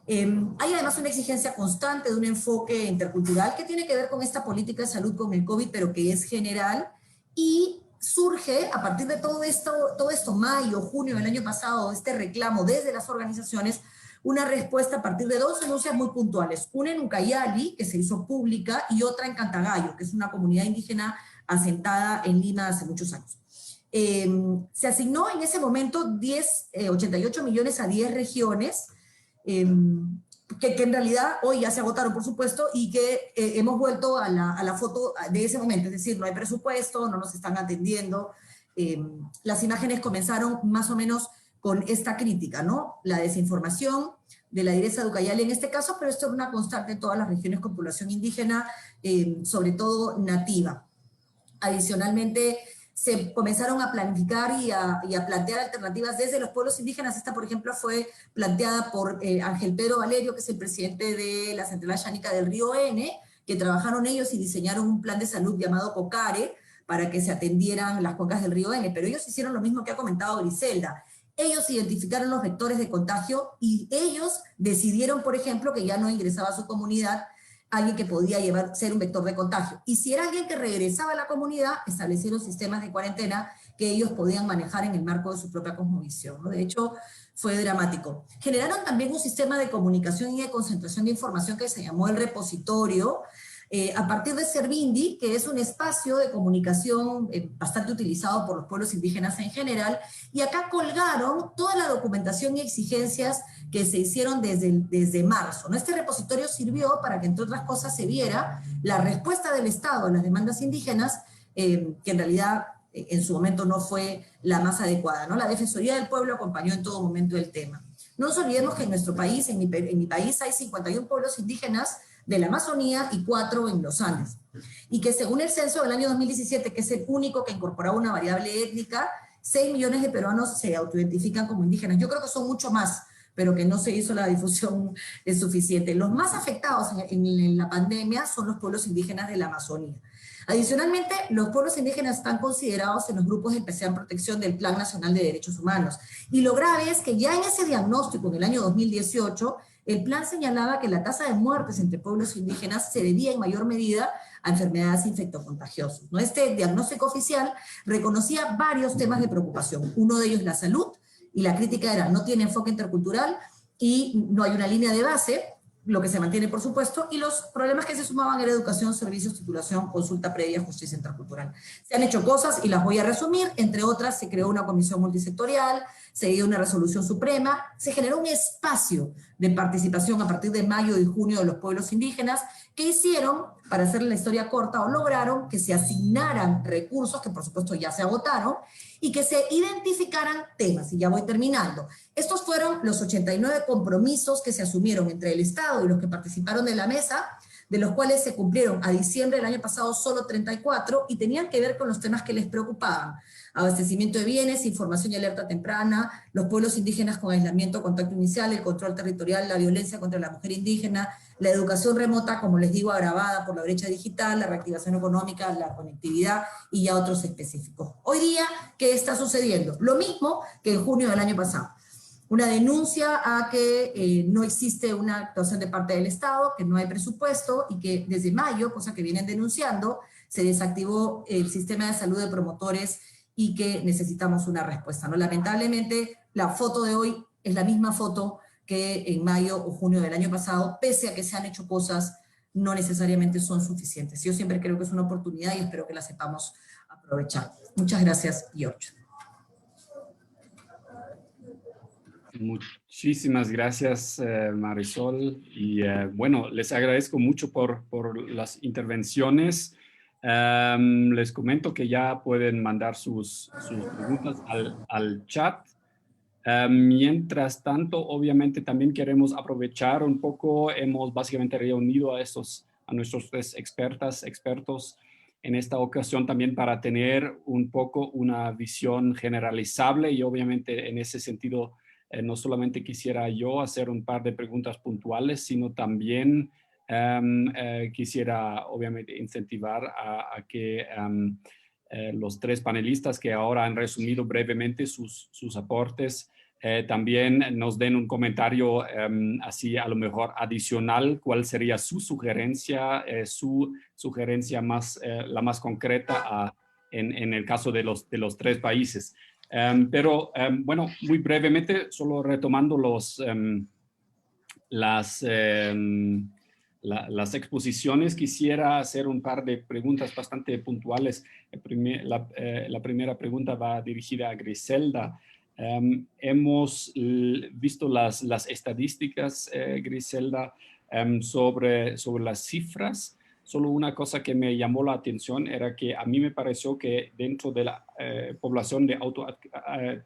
Hay además una exigencia constante de un enfoque intercultural que tiene que ver con esta política de salud con el COVID, pero que es general, y surge a partir de todo esto, mayo, junio del año pasado, este reclamo desde las organizaciones, una respuesta a partir de dos denuncias muy puntuales, una en Ucayali, que se hizo pública, y otra en Cantagallo, que es una comunidad indígena asentada en Lima hace muchos años. Se asignó en ese momento 88 millones a 10 regiones, que en realidad hoy ya se agotaron, por supuesto, y que hemos vuelto a la foto de ese momento, es decir, no hay presupuesto, no nos están atendiendo. Las imágenes comenzaron más o menos con esta crítica, ¿no? La desinformación de la direza de Ucayali en este caso, pero esto es una constante en todas las regiones con población indígena, sobre todo nativa. Adicionalmente, se comenzaron a planificar y a plantear alternativas desde los pueblos indígenas. Esta, por ejemplo, fue planteada por Ángel Pedro Valerio, que es el presidente de la Central Xánica del Río N, que trabajaron ellos y diseñaron un plan de salud llamado COCARE para que se atendieran las cuencas del Río N. Pero ellos hicieron lo mismo que ha comentado Griselda. Ellos identificaron los vectores de contagio y ellos decidieron, por ejemplo, que ya no ingresaba a su comunidad alguien que podía ser un vector de contagio. Y si era alguien que regresaba a la comunidad, establecieron sistemas de cuarentena que ellos podían manejar en el marco de su propia cosmovisión, ¿no? De hecho, fue dramático. Generaron también un sistema de comunicación y de concentración de información que se llamó el repositorio, a partir de Servindi, que es un espacio de comunicación bastante utilizado por los pueblos indígenas en general, y acá colgaron toda la documentación y exigencias que se hicieron desde marzo, ¿no? Este repositorio sirvió para que, entre otras cosas, se viera la respuesta del Estado a las demandas indígenas, que en realidad en su momento no fue la más adecuada, ¿no? La Defensoría del Pueblo acompañó en todo momento el tema. No nos olvidemos que en nuestro país, en mi país, hay 51 pueblos indígenas de la Amazonía y 4 en los Andes. Y que según el censo del año 2017, que es el único que incorporaba una variable étnica, 6 millones de peruanos se autoidentifican como indígenas. Yo creo que son mucho más, pero que no se hizo la difusión suficiente. Los más afectados en la pandemia son los pueblos indígenas de la Amazonía. Adicionalmente, los pueblos indígenas están considerados en los grupos de especial protección del Plan Nacional de Derechos Humanos. Y lo grave es que ya en ese diagnóstico, en el año 2018, el plan señalaba que la tasa de muertes entre pueblos indígenas se debía en mayor medida a enfermedades infectocontagiosas, ¿no? Este diagnóstico oficial reconocía varios temas de preocupación. Uno de ellos la salud, y la crítica era no tiene enfoque intercultural y no hay una línea de base, lo que se mantiene por supuesto, y los problemas que se sumaban era educación, servicios, titulación, consulta previa, justicia intercultural. Se han hecho cosas y las voy a resumir, entre otras se creó una comisión multisectorial, se dio una resolución suprema, se generó un espacio de participación a partir de mayo y junio de los pueblos indígenas, que hicieron, para hacer la historia corta, o lograron que se asignaran recursos, que por supuesto ya se agotaron, y que se identificaran temas, y ya voy terminando. Estos fueron los 89 compromisos que se asumieron entre el Estado y los que participaron de la mesa, de los cuales se cumplieron a diciembre del año pasado solo 34, y tenían que ver con los temas que les preocupaban: abastecimiento de bienes, información y alerta temprana, los pueblos indígenas con aislamiento, contacto inicial, el control territorial, la violencia contra la mujer indígena, la educación remota, como les digo, agravada por la brecha digital, la reactivación económica, la conectividad y ya otros específicos. Hoy día, ¿qué está sucediendo? Lo mismo que en junio del año pasado. Una denuncia a que no existe una actuación de parte del Estado, que no hay presupuesto y que desde mayo, cosa que vienen denunciando, se desactivó el sistema de salud de promotores y que necesitamos una respuesta, ¿no? Lamentablemente, la foto de hoy es la misma foto que en mayo o junio del año pasado, pese a que se han hecho cosas, no necesariamente son suficientes. Yo siempre creo que es una oportunidad y espero que la sepamos aprovechar. Muchas gracias, George. Muchísimas gracias, Marisol. Y bueno, les agradezco mucho por las intervenciones. Les comento que ya pueden mandar sus preguntas al chat. Mientras tanto, obviamente también queremos aprovechar un poco, hemos básicamente reunido a a nuestros tres expertos en esta ocasión también para tener un poco una visión generalizable y obviamente en ese sentido no solamente quisiera yo hacer un par de preguntas puntuales, sino también quisiera obviamente incentivar a que los tres panelistas que ahora han resumido brevemente sus aportes también nos den un comentario así a lo mejor adicional, cuál sería su sugerencia más, la más concreta en el caso de los tres países. Bueno, muy brevemente, solo retomando las exposiciones, quisiera hacer un par de preguntas bastante puntuales. La primera pregunta va dirigida a Griselda. Hemos visto las estadísticas, Griselda, sobre las cifras. Solo una cosa que me llamó la atención era que a mí me pareció que dentro de la población de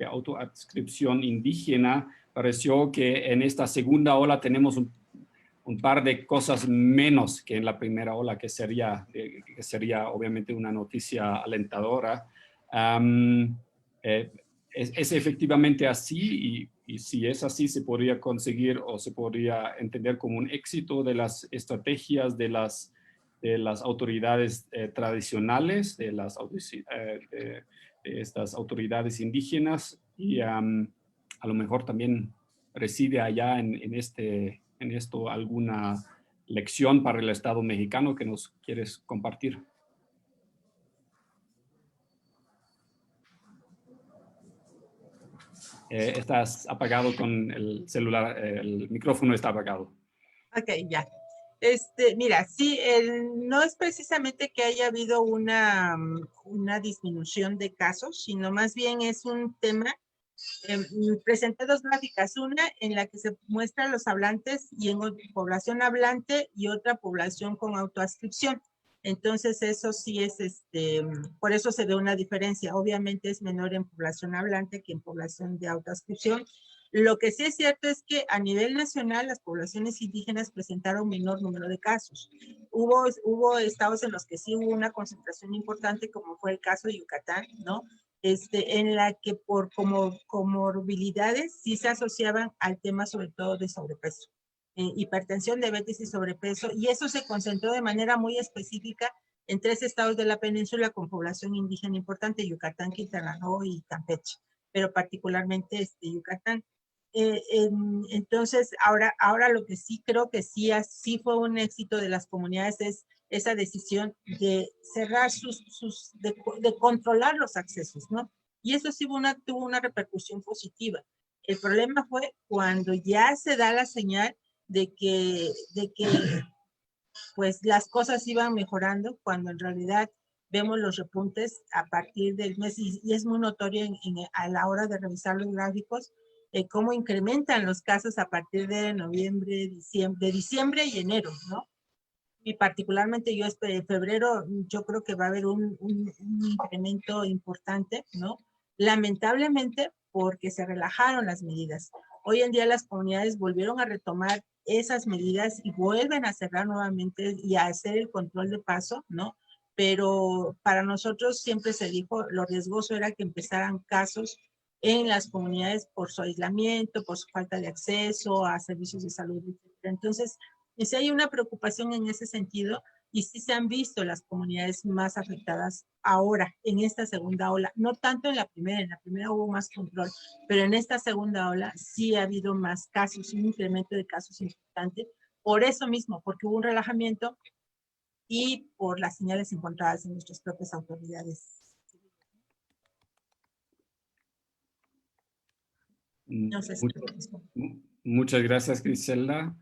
autoadscripción indígena, pareció que en esta segunda ola tenemos un par de cosas menos que en la primera ola, que sería obviamente una noticia alentadora. ¿Es efectivamente así? Y si es así, ¿se podría conseguir o se podría entender como un éxito de las estrategias de las autoridades tradicionales, de estas autoridades indígenas? Y a lo mejor también reside allá en esto alguna lección para el Estado mexicano que nos quieres compartir. Estás apagado con el celular, el micrófono está apagado. Ok, ya. Mira, sí, no es precisamente que haya habido una disminución de casos, sino más bien es un tema. Presenté dos gráficas, una en la que se muestran los hablantes y en población hablante y otra población con autoadscripción. Entonces eso sí es, por eso se ve una diferencia. Obviamente es menor en población hablante que en población de autoadscripción. Lo que sí es cierto es que a nivel nacional las poblaciones indígenas presentaron menor número de casos. Hubo estados en los que sí hubo una concentración importante, como fue el caso de Yucatán, ¿no? En la que por comorbilidades sí se asociaban al tema sobre todo de sobrepeso, hipertensión, diabetes y sobrepeso, y eso se concentró de manera muy específica en 3 estados de la península con población indígena importante, Yucatán, Quintana Roo y Campeche, pero particularmente Yucatán. Entonces, ahora lo que sí creo que sí fue un éxito de las comunidades es esa decisión de cerrar de controlar los accesos, ¿no? Y eso sí tuvo una repercusión positiva. El problema fue cuando ya se da la señal de que pues las cosas iban mejorando, cuando en realidad vemos los repuntes a partir del mes, y es muy notorio a la hora de revisar los gráficos, cómo incrementan los casos a partir de noviembre, diciembre y enero, ¿no? Y particularmente yo en febrero, yo creo que va a haber un incremento importante, ¿no? Lamentablemente, porque se relajaron las medidas. Hoy en día las comunidades volvieron a retomar esas medidas y vuelven a cerrar nuevamente y a hacer el control de paso, ¿no? Pero para nosotros siempre se dijo, lo riesgoso era que empezaran casos en las comunidades por su aislamiento, por su falta de acceso a servicios de salud, etc. Entonces, sí hay una preocupación en ese sentido y sí se han visto las comunidades más afectadas ahora, en esta segunda ola. No tanto en la primera hubo más control, pero en esta segunda ola sí ha habido más casos, un incremento de casos importante. Por eso mismo, porque hubo un relajamiento y por las señales encontradas en nuestras propias autoridades. No sé si muchas gracias, Griselda.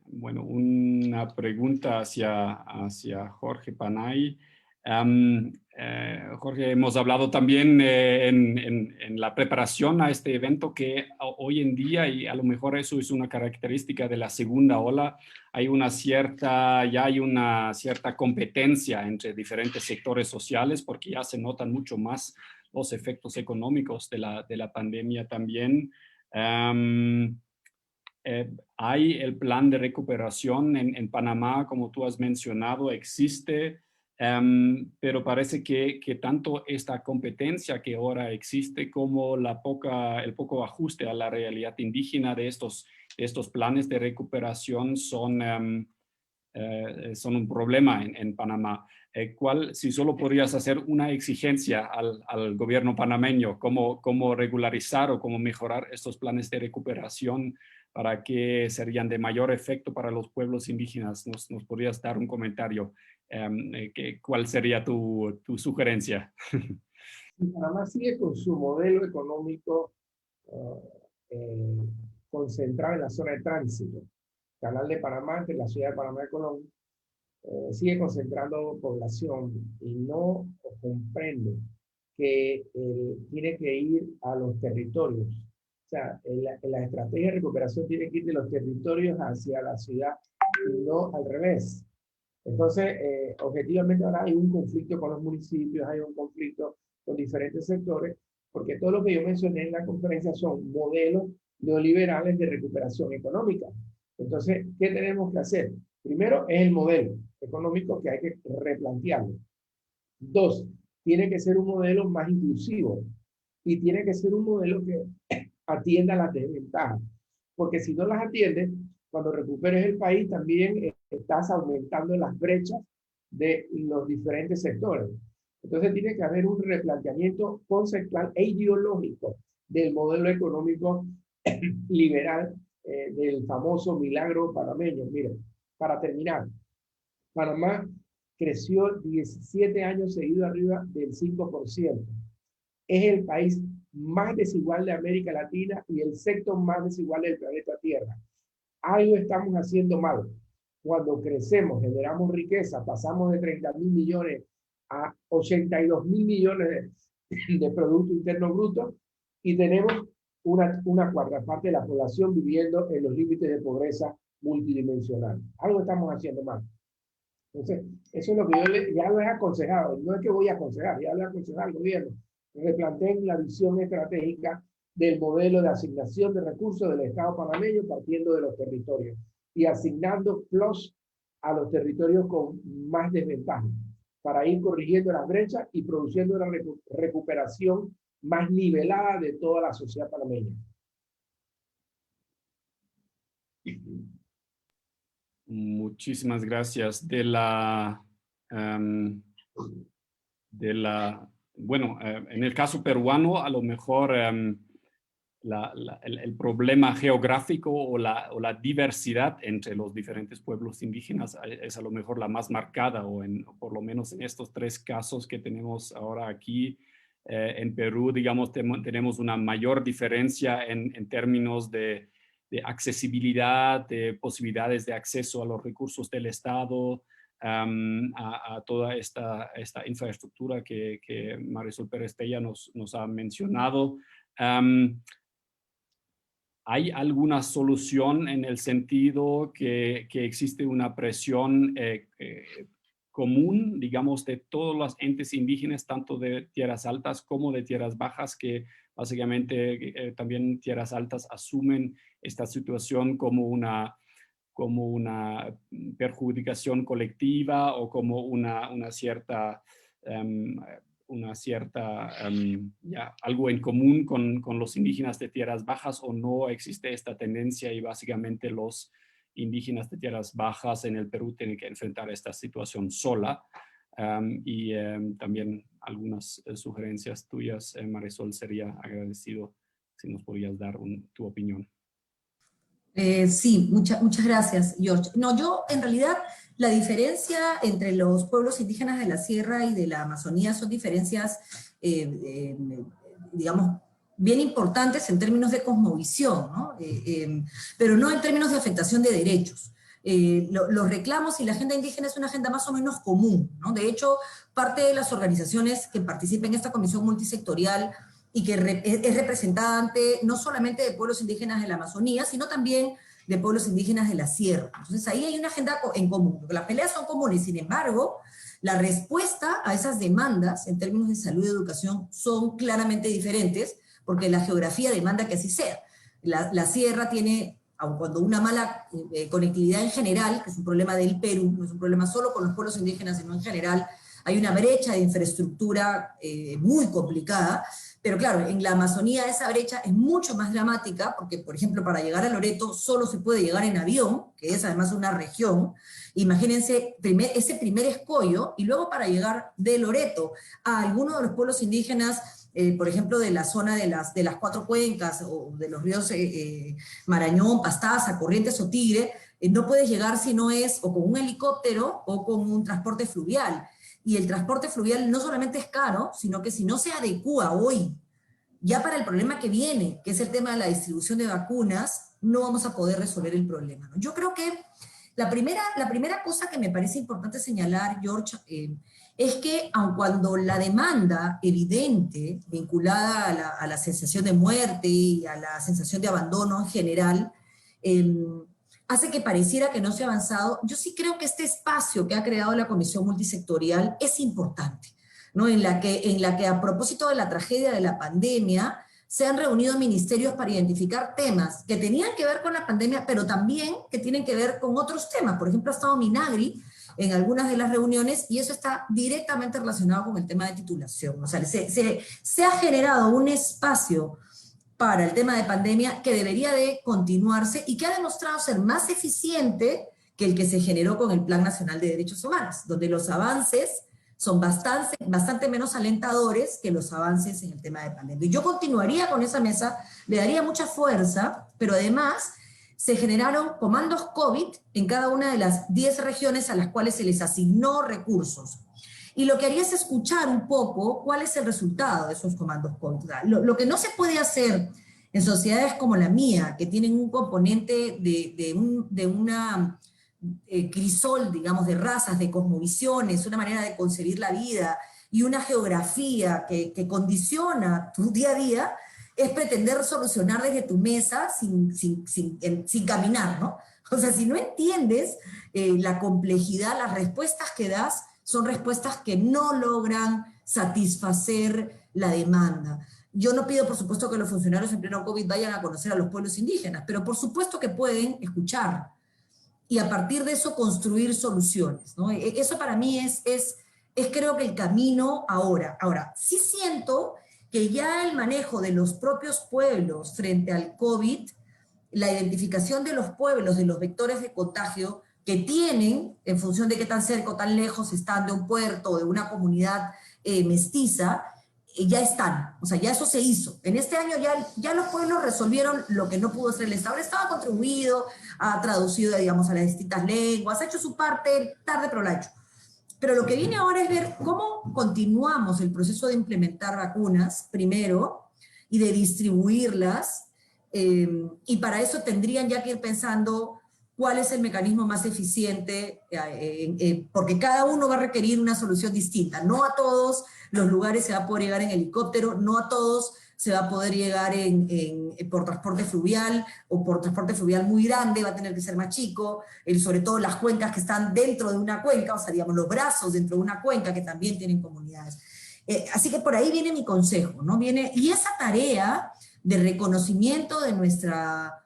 Bueno, una pregunta hacia Jorge Panay. Jorge, hemos hablado también en la preparación a este evento que hoy en día, y a lo mejor eso es una característica de la segunda ola, hay una cierta competencia entre diferentes sectores sociales, porque ya se notan mucho más los efectos económicos de la pandemia también. hay el plan de recuperación en Panamá, como tú has mencionado, existe, pero parece que tanto esta competencia que ahora existe como el poco ajuste a la realidad indígena de estos planes de recuperación son un problema en Panamá. Si solo podrías hacer una exigencia al gobierno panameño, cómo regularizar o cómo mejorar estos planes de recuperación para que serían de mayor efecto para los pueblos indígenas, ¿nos podrías dar un comentario? ¿Cuál sería tu sugerencia? Panamá sigue con su modelo económico concentrado en la zona de tránsito. Canal de Panamá, entre la ciudad de Panamá y Colón, sigue concentrando población y no comprende que tiene que ir a los territorios. O sea, la estrategia de recuperación tiene que ir de los territorios hacia la ciudad y no al revés. Entonces, objetivamente ahora hay un conflicto con los municipios, hay un conflicto con diferentes sectores, porque todo lo que yo mencioné en la conferencia son modelos neoliberales de recuperación económica. Entonces, ¿qué tenemos que hacer? Primero es el modelo económico que hay que replantearlo. Dos, tiene que ser un modelo más inclusivo y tiene que ser un modelo que atienda las desventajas, porque si no las atiende, cuando recuperes el país también estás aumentando las brechas de los diferentes sectores. Entonces tiene que haber un replanteamiento conceptual e ideológico del modelo económico liberal del famoso milagro panameño. Miren, para terminar, Panamá creció 17 años seguidos arriba del 5%. Es el país más desigual de América Latina y el sector más desigual del planeta Tierra. Algo estamos haciendo mal. Cuando crecemos, generamos riqueza, pasamos de 30.000 millones a 82.000 millones de Producto Interno Bruto y tenemos una cuarta parte de la población viviendo en los límites de pobreza multidimensional. Algo estamos haciendo mal. Entonces, eso es lo que yo ya lo he aconsejado. No es que voy a aconsejar, ya lo he aconsejado al gobierno. Replanteen la visión estratégica del modelo de asignación de recursos del Estado panameño partiendo de los territorios y asignando plus a los territorios con más desventajas para ir corrigiendo las brechas y produciendo una recuperación más nivelada de toda la sociedad panameña. Muchísimas gracias. Bueno, en el caso peruano, a lo mejor el problema geográfico o la diversidad entre los diferentes pueblos indígenas es a lo mejor la más marcada, o por lo menos en estos tres casos que tenemos ahora aquí. En Perú, digamos, tenemos una mayor diferencia en términos de accesibilidad, de posibilidades de acceso a los recursos del Estado, a toda esta infraestructura que Marisol Pérez Tella nos ha mencionado. ¿Hay alguna solución en el sentido que existe una presión común, digamos, de todos los entes indígenas, tanto de tierras altas como de tierras bajas, que básicamente también tierras altas asumen esta situación como una perjudicación colectiva o como una cierta algo en común con los indígenas de tierras bajas, o no existe esta tendencia y básicamente los indígenas de tierras bajas en el Perú tienen que enfrentar esta situación sola? También algunas sugerencias tuyas, Marisol, sería agradecido si nos podrías dar tu opinión. Sí, muchas gracias, George. No, yo en realidad la diferencia entre los pueblos indígenas de la Sierra y de la Amazonía son diferencias, digamos, bien importantes en términos de cosmovisión, ¿no? Pero no en términos de afectación de derechos. Los reclamos y la agenda indígena es una agenda más o menos común, ¿no? De hecho, parte de las organizaciones que participan en esta comisión multisectorial y que es representante no solamente de pueblos indígenas de la Amazonía, sino también de pueblos indígenas de la Sierra. Entonces ahí hay una agenda en común, porque las peleas son comunes, sin embargo, la respuesta a esas demandas en términos de salud y educación son claramente diferentes, porque la geografía demanda que así sea. La Sierra tiene aun cuando una mala conectividad en general, que es un problema del Perú, no es un problema solo con los pueblos indígenas, sino en general, hay una brecha de infraestructura muy complicada, pero claro, en la Amazonía esa brecha es mucho más dramática, porque por ejemplo para llegar a Loreto solo se puede llegar en avión, que es además una región. Imagínense ese primer escollo, y luego para llegar de Loreto a alguno de los pueblos indígenas, por ejemplo, de la zona de las 4 cuencas, o de los ríos Marañón, Pastaza, Corrientes o Tigre, no puedes llegar si no es o con un helicóptero o con un transporte fluvial. Y el transporte fluvial no solamente es caro, sino que si no se adecúa hoy, ya para el problema que viene, que es el tema de la distribución de vacunas, no vamos a poder resolver el problema, ¿no? Yo creo que la primera cosa que me parece importante señalar, George, es que aun cuando la demanda evidente, vinculada a la sensación de muerte y a la sensación de abandono en general, hace que pareciera que no se ha avanzado, yo sí creo que este espacio que ha creado la Comisión Multisectorial es importante, ¿no? En la que a propósito de la tragedia de la pandemia, se han reunido ministerios para identificar temas que tenían que ver con la pandemia, pero también que tienen que ver con otros temas. Por ejemplo, ha estado Minagri en algunas de las reuniones, y eso está directamente relacionado con el tema de titulación. O sea, se ha generado un espacio para el tema de pandemia que debería de continuarse y que ha demostrado ser más eficiente que el que se generó con el Plan Nacional de Derechos Humanos, donde los avances son bastante menos alentadores que los avances en el tema de pandemia. Y yo continuaría con esa mesa, le daría mucha fuerza, pero además se generaron comandos COVID en cada una de las 10 regiones a las cuales se les asignó recursos. Y lo que haría es escuchar un poco cuál es el resultado de esos comandos COVID. Lo que no se puede hacer en sociedades como la mía, que tienen un componente de una crisol, digamos, de razas, de cosmovisiones, una manera de concebir la vida y una geografía que condiciona tu día a día, es pretender solucionar desde tu mesa sin caminar, ¿no? O sea, si no entiendes la complejidad, las respuestas que das son respuestas que no logran satisfacer la demanda. Yo no pido, por supuesto, que los funcionarios en pleno COVID vayan a conocer a los pueblos indígenas, pero por supuesto que pueden escuchar y a partir de eso construir soluciones, ¿no? Eso para mí es creo que el camino ahora. Ahora, sí siento que ya el manejo de los propios pueblos frente al COVID, la identificación de los pueblos, de los vectores de contagio que tienen, en función de qué tan cerca o tan lejos están de un puerto o de una comunidad mestiza, ya están, o sea, ya eso se hizo. En este año ya los pueblos resolvieron lo que no pudo hacer el Estado. El Estado ha contribuido, ha traducido, digamos, a las distintas lenguas, ha hecho su parte, tarde pero lo ha hecho. Pero lo que viene ahora es ver cómo continuamos el proceso de implementar vacunas, primero, y de distribuirlas, y para eso tendrían ya que ir pensando cuál es el mecanismo más eficiente, porque cada uno va a requerir una solución distinta. No a todos los lugares se va a poder llegar en helicóptero, no a todos se va a poder llegar por transporte fluvial, o por transporte fluvial muy grande, va a tener que ser más chico, sobre todo las cuencas que están dentro de una cuenca, o sea, digamos, los brazos dentro de una cuenca que también tienen comunidades. Así que por ahí viene mi consejo, ¿no? Y esa tarea de reconocimiento de nuestra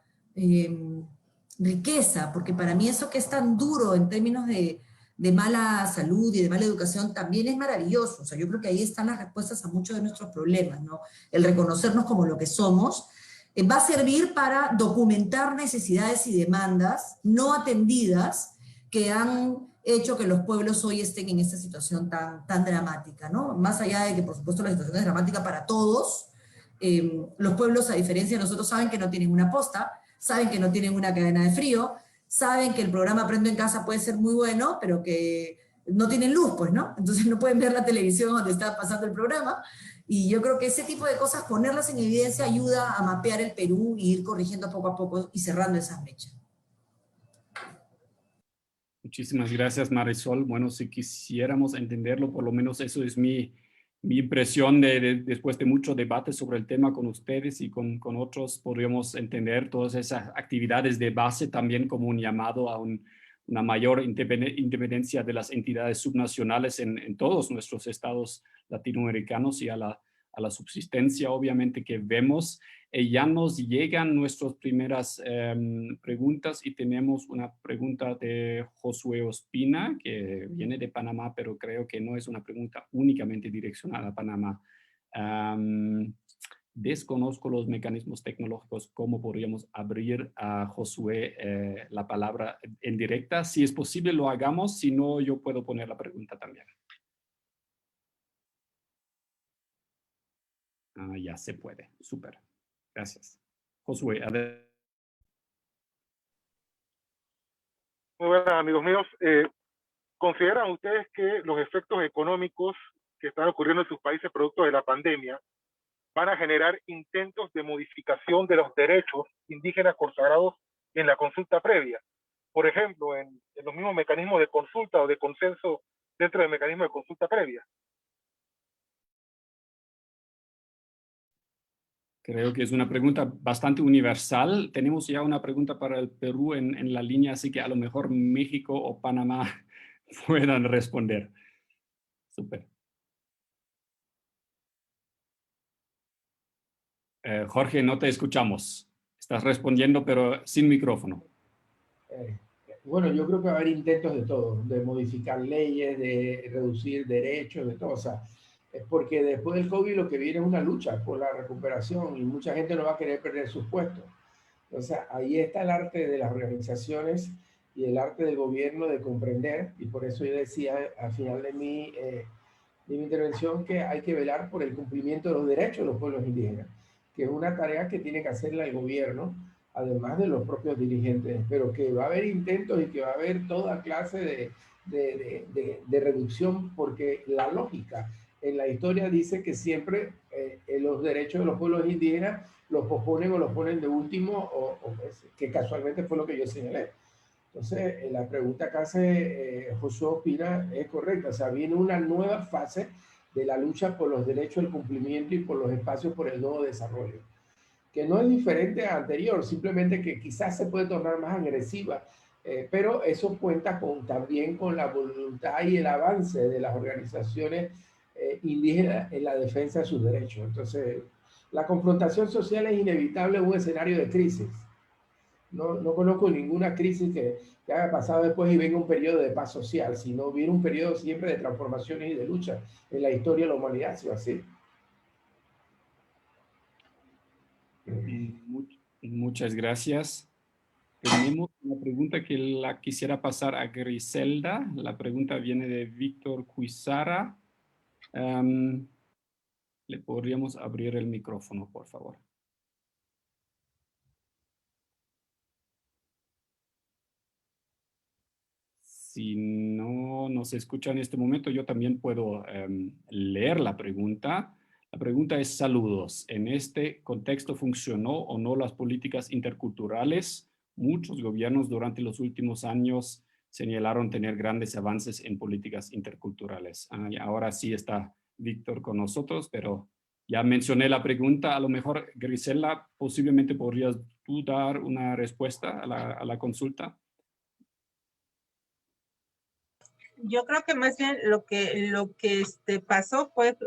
riqueza, porque para mí eso que es tan duro en términos de mala salud y de mala educación también es maravilloso. O sea, yo creo que ahí están las respuestas a muchos de nuestros problemas, ¿no? El reconocernos como lo que somos va a servir para documentar necesidades y demandas no atendidas que han hecho que los pueblos hoy estén en esta situación tan dramática, ¿no? Más allá de que, por supuesto, la situación es dramática para todos, los pueblos, a diferencia de nosotros, saben que no tienen una posta, saben que no tienen una cadena de frío, saben que el programa Aprendo en Casa puede ser muy bueno, pero que no tienen luz, pues, ¿no? Entonces no pueden ver la televisión donde está pasando el programa, y yo creo que ese tipo de cosas, ponerlas en evidencia, ayuda a mapear el Perú y ir corrigiendo poco a poco y cerrando esas brechas. Muchísimas gracias, Marisol. Bueno, si quisiéramos entenderlo, por lo menos eso es mi impresión después de mucho debate sobre el tema con ustedes y con otros, podríamos entender todas esas actividades de base también como un llamado a una mayor independencia de las entidades subnacionales en todos nuestros estados latinoamericanos y a a la subsistencia, obviamente, que vemos. Ya nos llegan nuestras primeras preguntas y tenemos una pregunta de Josué Ospina, que viene de Panamá, pero creo que no es una pregunta únicamente direccionada a Panamá. Desconozco los mecanismos tecnológicos, cómo podríamos abrir a Josué la palabra en directa. Si es posible, lo hagamos. Si no, yo puedo poner la pregunta también. Ya se puede. Súper. Gracias. Josué, adelante. Muy buenas, amigos míos. ¿Consideran ustedes que los efectos económicos que están ocurriendo en sus países producto de la pandemia van a generar intentos de modificación de los derechos indígenas consagrados en la consulta previa? Por ejemplo, en los mismos mecanismos de consulta o de consenso dentro del mecanismo de consulta previa. Creo que es una pregunta bastante universal. Tenemos ya una pregunta para el Perú en la línea, así que a lo mejor México o Panamá puedan responder. Súper. Jorge, no te escuchamos. Estás respondiendo, pero sin micrófono. Bueno, yo creo que va a haber intentos de todo, de modificar leyes, de reducir derechos, de todo. O sea, es porque después del COVID lo que viene es una lucha por la recuperación y mucha gente no va a querer perder sus puestos. O sea, ahí está el arte de las organizaciones y el arte del gobierno de comprender, y por eso yo decía al final de mi intervención que hay que velar por el cumplimiento de los derechos de los pueblos indígenas, que es una tarea que tiene que hacerla el gobierno, además de los propios dirigentes, pero que va a haber intentos y que va a haber toda clase de reducción, porque la lógica en la historia dice que siempre los derechos de los pueblos indígenas los posponen o los ponen de último, que casualmente fue lo que yo señalé. Entonces, la pregunta que hace Josué Ospina es correcta. O sea, viene una nueva fase de la lucha por los derechos, el cumplimiento y por los espacios por el nuevo desarrollo, que no es diferente a anterior, simplemente que quizás se puede tornar más agresiva, pero eso cuenta también con la voluntad y el avance de las organizaciones indígenas en la defensa de sus derechos. Entonces, la confrontación social es inevitable en un escenario de crisis. No conozco ninguna crisis que haya pasado después y venga un periodo de paz social, sino viene un periodo siempre de transformaciones y de lucha en la historia de la humanidad, si así. Muchas gracias. Tenemos una pregunta que la quisiera pasar a Griselda. La pregunta viene de Víctor Cuizara. ¿Le podríamos abrir el micrófono, por favor? Si no nos escucha en este momento, yo también puedo leer la pregunta. La pregunta es: saludos. ¿En este contexto funcionó o no las políticas interculturales? Muchos gobiernos durante los últimos años señalaron tener grandes avances en políticas interculturales. Y ahora sí está Víctor con nosotros, pero ya mencioné la pregunta. A lo mejor, Grisela, posiblemente podrías tú dar una respuesta a la consulta. Yo creo que más bien lo que pasó fue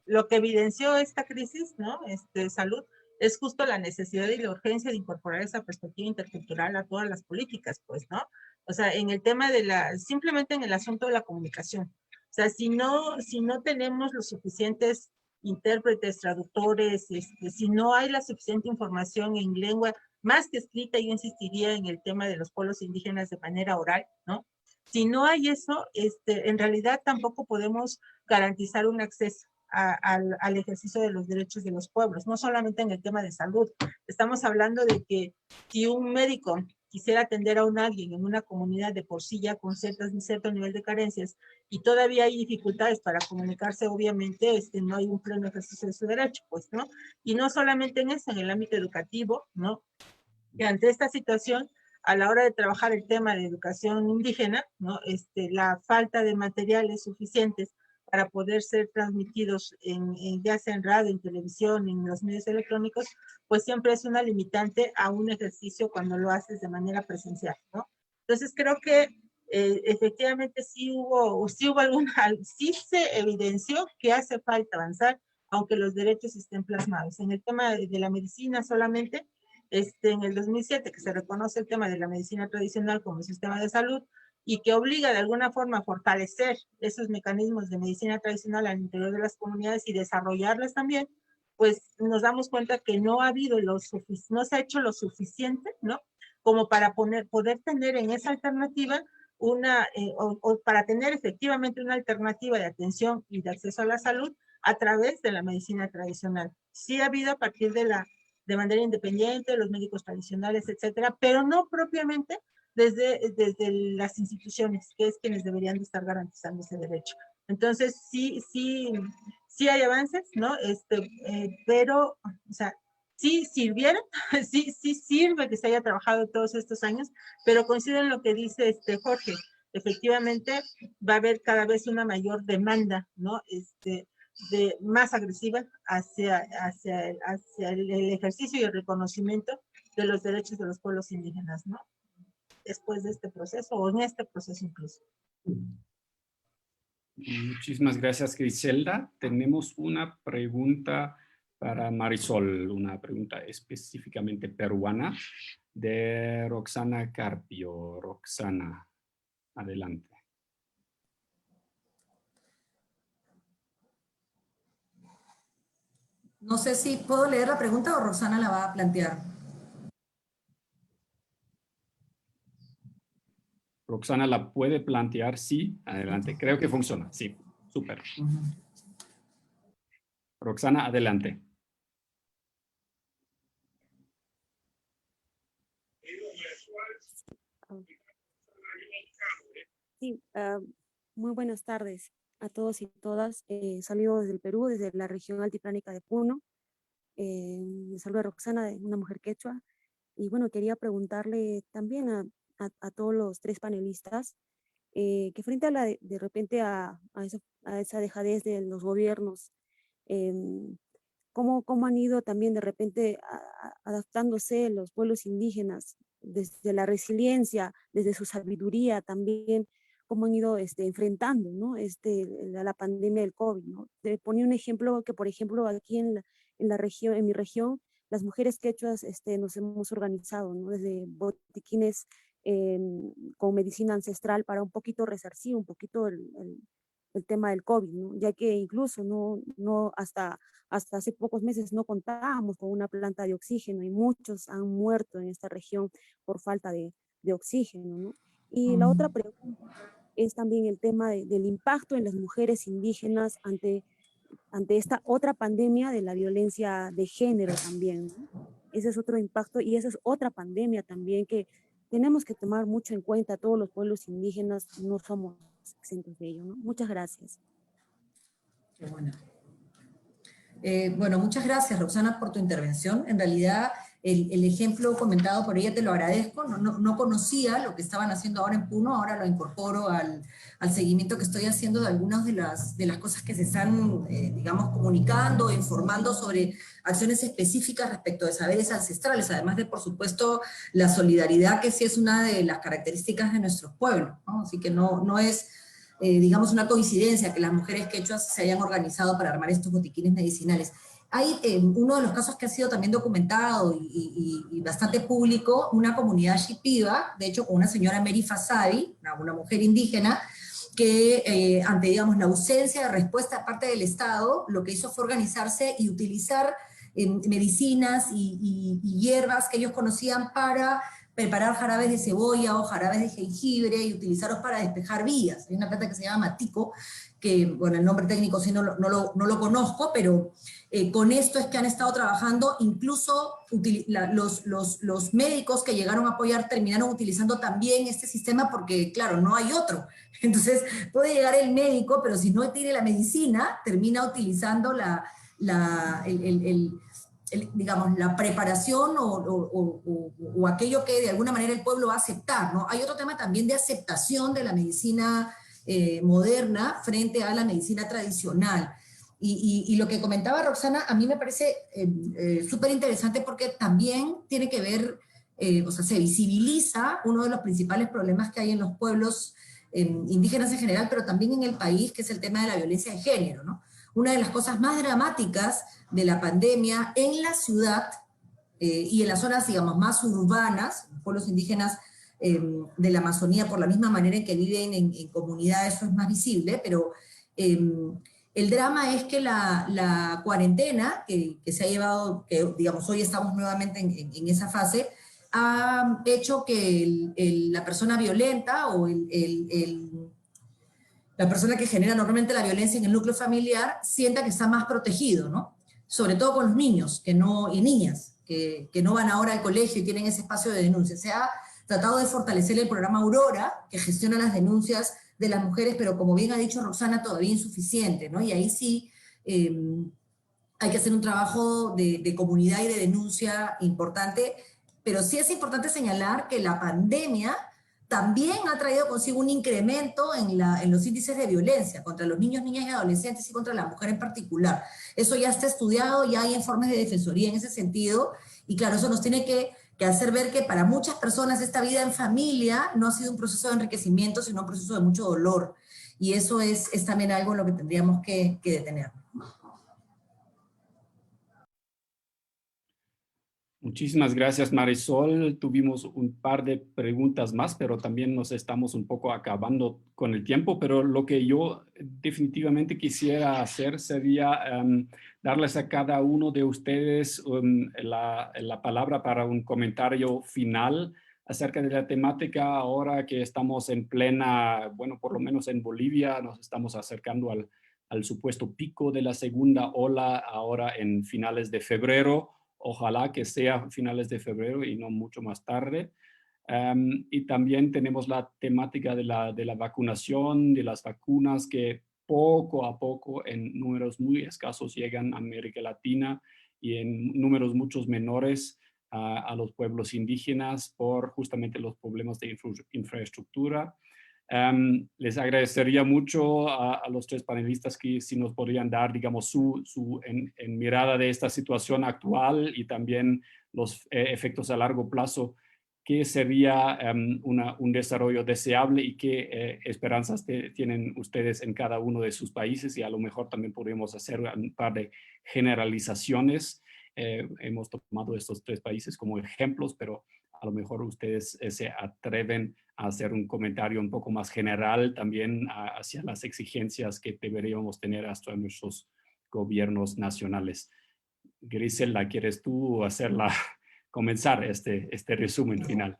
lo que evidenció esta crisis, ¿no? Salud, es justo la necesidad y la urgencia de incorporar esa perspectiva intercultural a todas las políticas, pues, ¿no? O sea, en el tema simplemente en el asunto de la comunicación. O sea, si no tenemos los suficientes intérpretes, traductores, si no hay la suficiente información en lengua, más que escrita, yo insistiría en el tema de los pueblos indígenas de manera oral, ¿no? Si no hay eso, en realidad tampoco podemos garantizar un acceso al ejercicio de los derechos de los pueblos, no solamente en el tema de salud. Estamos hablando de que si un médico quisiera atender a alguien en una comunidad de por sí ya con cierto nivel de carencias y todavía hay dificultades para comunicarse, obviamente no hay un pleno ejercicio de su derecho, pues, ¿no? Y no solamente en eso, en el ámbito educativo, ¿no? Que ante esta situación, a la hora de trabajar el tema de educación indígena, ¿no? La falta de materiales suficientes para poder ser transmitidos ya sea en radio, en televisión, en los medios electrónicos, pues siempre es una limitante a un ejercicio cuando lo haces de manera presencial, ¿no? Entonces creo que efectivamente sí se evidenció que hace falta avanzar aunque los derechos estén plasmados. En el tema de la medicina solamente, en el 2007, que se reconoce el tema de la medicina tradicional como sistema de salud y que obliga de alguna forma a fortalecer esos mecanismos de medicina tradicional al interior de las comunidades y desarrollarlas también, pues nos damos cuenta que no ha habido no se ha hecho lo suficiente, ¿no? Como para poder tener en esa alternativa o para tener efectivamente una alternativa de atención y de acceso a la salud a través de la medicina tradicional. Sí ha habido a partir de manera independiente, los médicos tradicionales, etcétera, pero no propiamente desde las instituciones, que es quienes deberían de estar garantizando ese derecho. Entonces, sí hay avances, ¿no? Pero, o sea, sí sirvieron, sí sirve que se haya trabajado todos estos años, pero coincido en lo que dice Jorge. Efectivamente, va a haber cada vez una mayor demanda, ¿no? Más agresiva hacia el ejercicio y el reconocimiento de los derechos de los pueblos indígenas, ¿no? Después de este proceso, o en este proceso incluso. Muchísimas gracias, Griselda. Tenemos una pregunta para Marisol, una pregunta específicamente peruana de Roxana Carpio. Roxana, adelante. No sé si puedo leer la pregunta o Roxana la va a plantear. Roxana la puede plantear, sí, adelante. Creo que funciona, sí, súper. Roxana, adelante. Sí, muy buenas tardes a todos y todas. Saludo desde el Perú, desde la región altiplánica de Puno. Me saluda Roxana, una mujer quechua. Y bueno, quería preguntarle también a todos los tres panelistas que frente a de repente a esa dejadez de los gobiernos, ¿cómo han ido también de repente adaptándose los pueblos indígenas desde la resiliencia, desde su sabiduría también? ¿Cómo han ido enfrentando, ¿no? la pandemia del COVID, ¿no? Te ponía un ejemplo que, por ejemplo, aquí en la región, en mi región, las mujeres quechuas nos hemos organizado, ¿no? Desde botiquines con medicina ancestral para un poquito resarcir un poquito el tema del COVID, ¿no? Ya que incluso hasta hace pocos meses no contábamos con una planta de oxígeno y muchos han muerto en esta región por falta de oxígeno, ¿no? Y la otra pregunta es también el tema del impacto en las mujeres indígenas ante esta otra pandemia de la violencia de género también, ¿no? Ese es otro impacto y esa es otra pandemia también que tenemos que tomar mucho en cuenta. Todos los pueblos indígenas no somos exentos de ello, ¿no? Muchas gracias. Qué bueno. Bueno, muchas gracias, Roxana, por tu intervención. En realidad, el ejemplo comentado por ella te lo agradezco. No conocía lo que estaban haciendo ahora en Puno, ahora lo incorporo al seguimiento que estoy haciendo de algunas de las cosas que se están, digamos, comunicando, informando sobre acciones específicas respecto de saberes ancestrales, además de, por supuesto, la solidaridad, que sí es una de las características de nuestros pueblos, ¿no? Así que no es digamos, una coincidencia que las mujeres quechuas se hayan organizado para armar estos botiquines medicinales. Hay uno de los casos que ha sido también documentado y bastante público, una comunidad shipiba, de hecho con una señora Mary Fasabi, una mujer indígena, que ante, digamos, la ausencia de respuesta de parte del Estado, lo que hizo fue organizarse y utilizar medicinas y hierbas que ellos conocían para preparar jarabes de cebolla o jarabes de jengibre y utilizarlos para despejar vías. Hay una planta que se llama matico, que, bueno, el nombre técnico sí no lo conozco, pero con esto es que han estado trabajando. Incluso los médicos que llegaron a apoyar terminaron utilizando también este sistema porque, claro, no hay otro. Entonces, puede llegar el médico, pero si no tiene la medicina, termina utilizando digamos, la preparación o aquello que de alguna manera el pueblo va a aceptar, ¿no? Hay otro tema también de aceptación de la medicina moderna frente a la medicina tradicional. Y lo que comentaba Roxana, a mí me parece súper interesante porque también tiene que ver, o sea, se visibiliza uno de los principales problemas que hay en los pueblos indígenas en general, pero también en el país, que es el tema de la violencia de género, ¿no? una de las cosas más dramáticas de la pandemia en la ciudad y en las zonas, digamos, más urbanas, pueblos indígenas de la Amazonía, por la misma manera en que viven en comunidades, eso es más visible, pero el drama es que la cuarentena que se ha llevado, que digamos hoy estamos nuevamente en esa fase, ha hecho que la persona violenta o la persona que genera normalmente la violencia en el núcleo familiar sienta que está más protegido, ¿no? Sobre todo con los niños y niñas, que no van ahora al colegio y tienen ese espacio de denuncia. Se ha tratado de fortalecer el programa Aurora, que gestiona las denuncias de las mujeres, pero como bien ha dicho Roxana, todavía insuficiente, ¿no? Y ahí sí hay que hacer un trabajo de comunidad y de denuncia importante, pero sí es importante señalar que la pandemia también ha traído consigo un incremento en los índices de violencia contra los niños, niñas y adolescentes y contra la mujer en particular. Eso ya está estudiado, ya hay informes de defensoría en ese sentido, y claro, eso nos tiene que hacer ver que para muchas personas esta vida en familia no ha sido un proceso de enriquecimiento, sino un proceso de mucho dolor, y eso es también algo en lo que tendríamos que detener. Muchísimas gracias, Marisol. Tuvimos un par de preguntas más, pero también nos estamos un poco acabando con el tiempo. Pero lo que yo definitivamente quisiera hacer sería darles a cada uno de ustedes la palabra para un comentario final acerca de la temática. Ahora que estamos en plena, bueno, por lo menos en Bolivia, nos estamos acercando al supuesto pico de la segunda ola ahora en finales de febrero. Ojalá que sea finales de febrero y no mucho más tarde. Y también tenemos la temática de la vacunación, de las vacunas que poco a poco en números muy escasos llegan a América Latina y en números muchos menores a los pueblos indígenas por justamente los problemas de infraestructura. Les agradecería mucho a los tres panelistas que si nos podrían dar, digamos, en mirada de esta situación actual y también los efectos a largo plazo, qué sería un desarrollo deseable y qué esperanzas tienen ustedes en cada uno de sus países, y a lo mejor también podríamos hacer un par de generalizaciones. Hemos tomado estos tres países como ejemplos, pero a lo mejor ustedes se atreven a hacer un comentario un poco más general también hacia las exigencias que deberíamos tener hasta nuestros gobiernos nacionales. Grisela, ¿quieres tú comenzar este resumen final?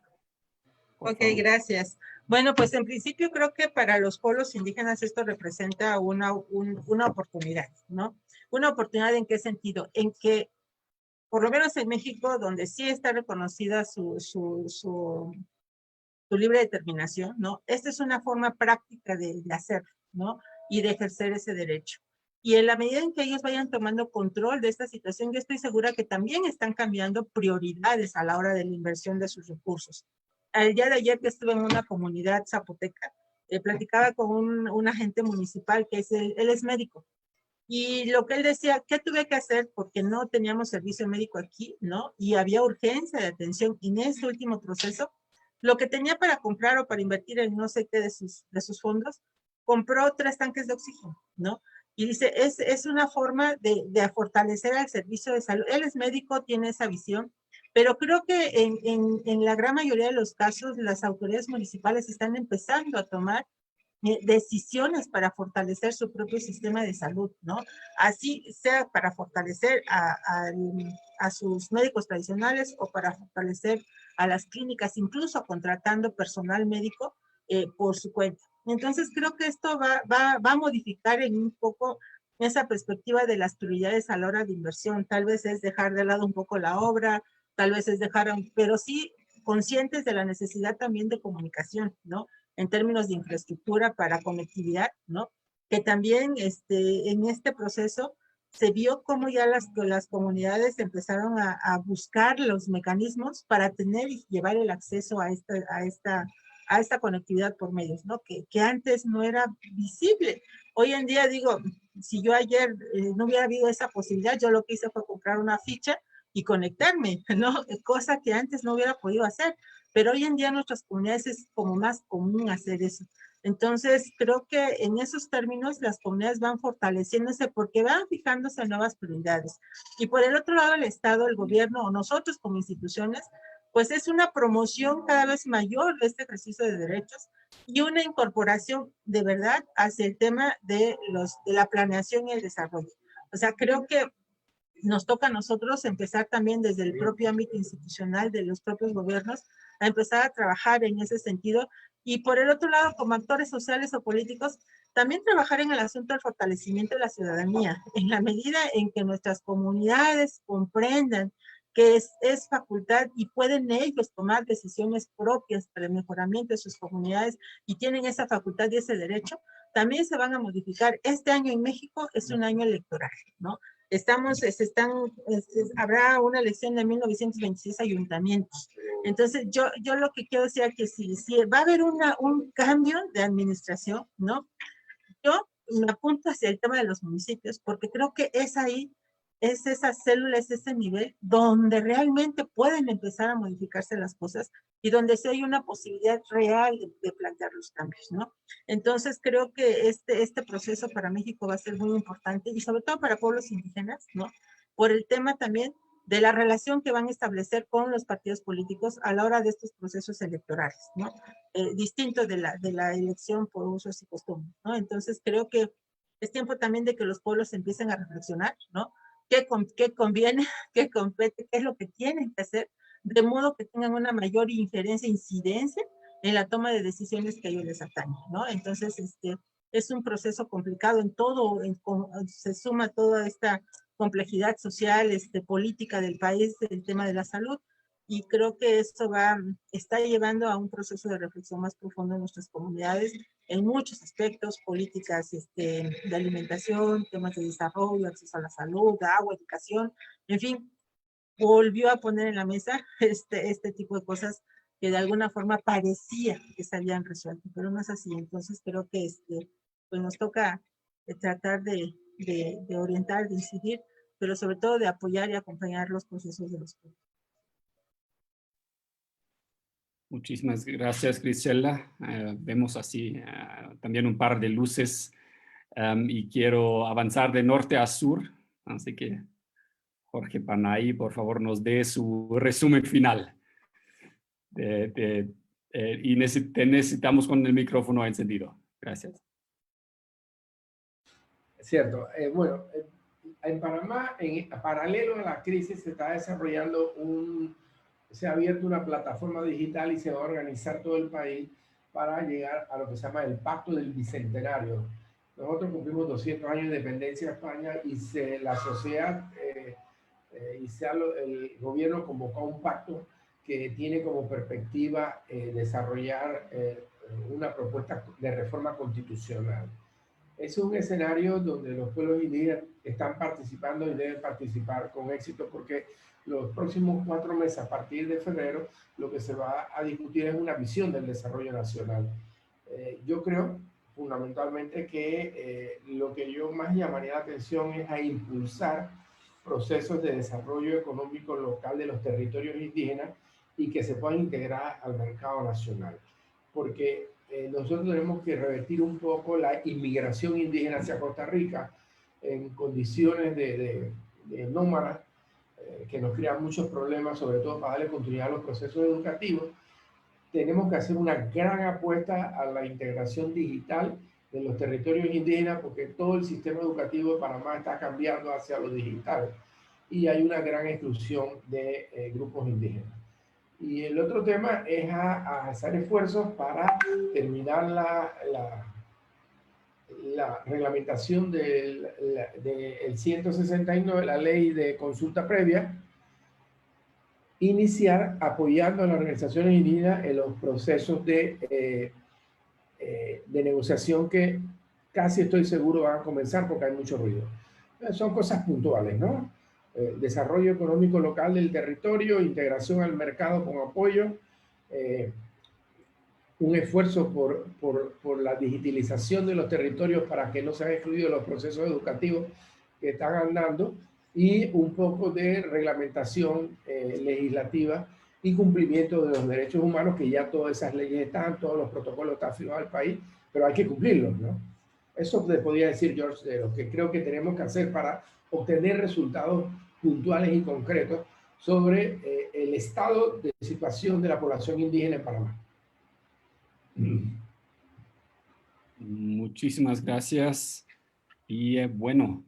Ok, gracias. Bueno, pues en principio creo que para los pueblos indígenas esto representa una oportunidad, ¿no? Una oportunidad, ¿en qué sentido? En que, por lo menos en México, donde sí está reconocida su libre determinación, ¿no? Esta es una forma práctica de hacerlo, ¿no? Y de ejercer ese derecho. Y en la medida en que ellos vayan tomando control de esta situación, yo estoy segura que también están cambiando prioridades a la hora de la inversión de sus recursos. El día de ayer que estuve en una comunidad zapoteca, platicaba con un agente municipal que él es médico. Y lo que él decía, ¿qué tuve que hacer? Porque no teníamos servicio médico aquí, ¿no? Y había urgencia de atención. Y en este último proceso, lo que tenía para comprar o para invertir en no sé qué de sus fondos, compró 3 tanques de oxígeno, ¿no? Y dice, es una forma de fortalecer al servicio de salud. Él es médico, tiene esa visión, pero creo que en la gran mayoría de los casos, las autoridades municipales están empezando a tomar decisiones para fortalecer su propio sistema de salud, ¿no? Así sea para fortalecer a sus médicos tradicionales o para fortalecer a las clínicas, incluso contratando personal médico por su cuenta. Entonces creo que esto va a modificar en un poco esa perspectiva de las prioridades a la hora de inversión. Tal vez es dejar de lado un poco la obra, tal vez es pero sí conscientes de la necesidad también de comunicación, ¿no? En términos de infraestructura para conectividad, ¿no? Que también en este proceso se vio cómo ya las comunidades empezaron a buscar los mecanismos para tener y llevar el acceso a esta conectividad por medios, ¿no? Que antes no era visible. Hoy en día, digo, si yo ayer no hubiera habido esa posibilidad, yo lo que hice fue comprar una ficha y conectarme, ¿no? Cosa que antes no hubiera podido hacer. Pero hoy en día en nuestras comunidades es como más común hacer eso. Entonces, creo que en esos términos las comunidades van fortaleciéndose porque van fijándose en nuevas prioridades. Y por el otro lado, el Estado, el gobierno o nosotros como instituciones, pues es una promoción cada vez mayor de este ejercicio de derechos y una incorporación de verdad hacia el tema de la planeación y el desarrollo. O sea, creo que nos toca a nosotros empezar también desde el propio ámbito institucional de los propios gobiernos a empezar a trabajar en ese sentido y por el otro lado, como actores sociales o políticos, también trabajar en el asunto del fortalecimiento de la ciudadanía, en la medida en que nuestras comunidades comprendan que es facultad y pueden ellos tomar decisiones propias para el mejoramiento de sus comunidades y tienen esa facultad y ese derecho, también se van a modificar. Este año en México es un año electoral, ¿no? Habrá una elección de 1926 ayuntamientos. Entonces, yo lo que quiero decir es que si va a haber un cambio de administración, ¿no? Yo me apunto hacia el tema de los municipios, porque creo que es ahí, es esa célula, es ese nivel donde realmente pueden empezar a modificarse las cosas y donde sí hay una posibilidad real de plantear los cambios, ¿no? Entonces creo que este proceso para México va a ser muy importante y sobre todo para pueblos indígenas, ¿no? Por el tema también de la relación que van a establecer con los partidos políticos a la hora de estos procesos electorales, ¿no? Distinto de la elección por usos y costumbres, ¿no? Entonces creo que es tiempo también de que los pueblos empiecen a reflexionar, ¿no? ¿Qué conviene, qué compete, qué es lo que tienen que hacer, de modo que tengan una mayor injerencia, incidencia en la toma de decisiones que a ellos les atañen, ¿no? Entonces, es un proceso complicado en todo, se suma toda esta complejidad social, política del país, el tema de la salud, y creo que esto está llevando a un proceso de reflexión más profundo en nuestras comunidades, en muchos aspectos, políticas de alimentación, temas de desarrollo, acceso a la salud, agua, educación, en fin, volvió a poner en la mesa este tipo de cosas que de alguna forma parecía que se habían resuelto, pero no es así. Entonces creo que pues nos toca tratar de orientar, de incidir, pero sobre todo de apoyar y acompañar los procesos de los pueblos. Muchísimas gracias, Griselda. Vemos así también un par de luces y quiero avanzar de norte a sur. Así que Jorge Panay, por favor, nos dé su resumen final. Y necesitamos con el micrófono encendido. Gracias. Cierto. Bueno, en Panamá, paralelo a la crisis, se está desarrollando se ha abierto una plataforma digital y se va a organizar todo el país para llegar a lo que se llama el Pacto del Bicentenario. Nosotros cumplimos 200 años de independencia de España y la sociedad el gobierno convocó un pacto que tiene como perspectiva desarrollar una propuesta de reforma constitucional. Es un escenario donde los pueblos indígenas están participando y deben participar con éxito porque los próximos 4 meses, a partir de febrero, lo que se va a discutir es una visión del desarrollo nacional. Yo creo fundamentalmente que lo que yo más llamaría la atención es a impulsar procesos de desarrollo económico local de los territorios indígenas y que se puedan integrar al mercado nacional. Porque nosotros tenemos que revertir un poco la inmigración indígena hacia Costa Rica en condiciones de nómadas que nos crean muchos problemas, sobre todo para darle continuidad a los procesos educativos. Tenemos que hacer una gran apuesta a la integración digital de los territorios indígenas porque todo el sistema educativo de Panamá está cambiando hacia lo digital y hay una gran exclusión de grupos indígenas. Y el otro tema es a hacer esfuerzos para terminar la reglamentación del 169, la ley de consulta previa, iniciar apoyando a las organizaciones indígenas en los procesos de negociación que casi estoy seguro van a comenzar porque hay mucho ruido. Son cosas puntuales, ¿no? Desarrollo económico local del territorio, integración al mercado con apoyo, un esfuerzo por la digitalización de los territorios para que no sean excluidos los procesos educativos que están andando y un poco de reglamentación legislativa y cumplimiento de los derechos humanos, que ya todas esas leyes están, todos los protocolos están firmados al país, pero hay que cumplirlos, ¿no? Eso te podría decir, George, de lo que creo que tenemos que hacer para obtener resultados puntuales y concretos sobre el estado de situación de la población indígena en Panamá. Muchísimas gracias. Y bueno,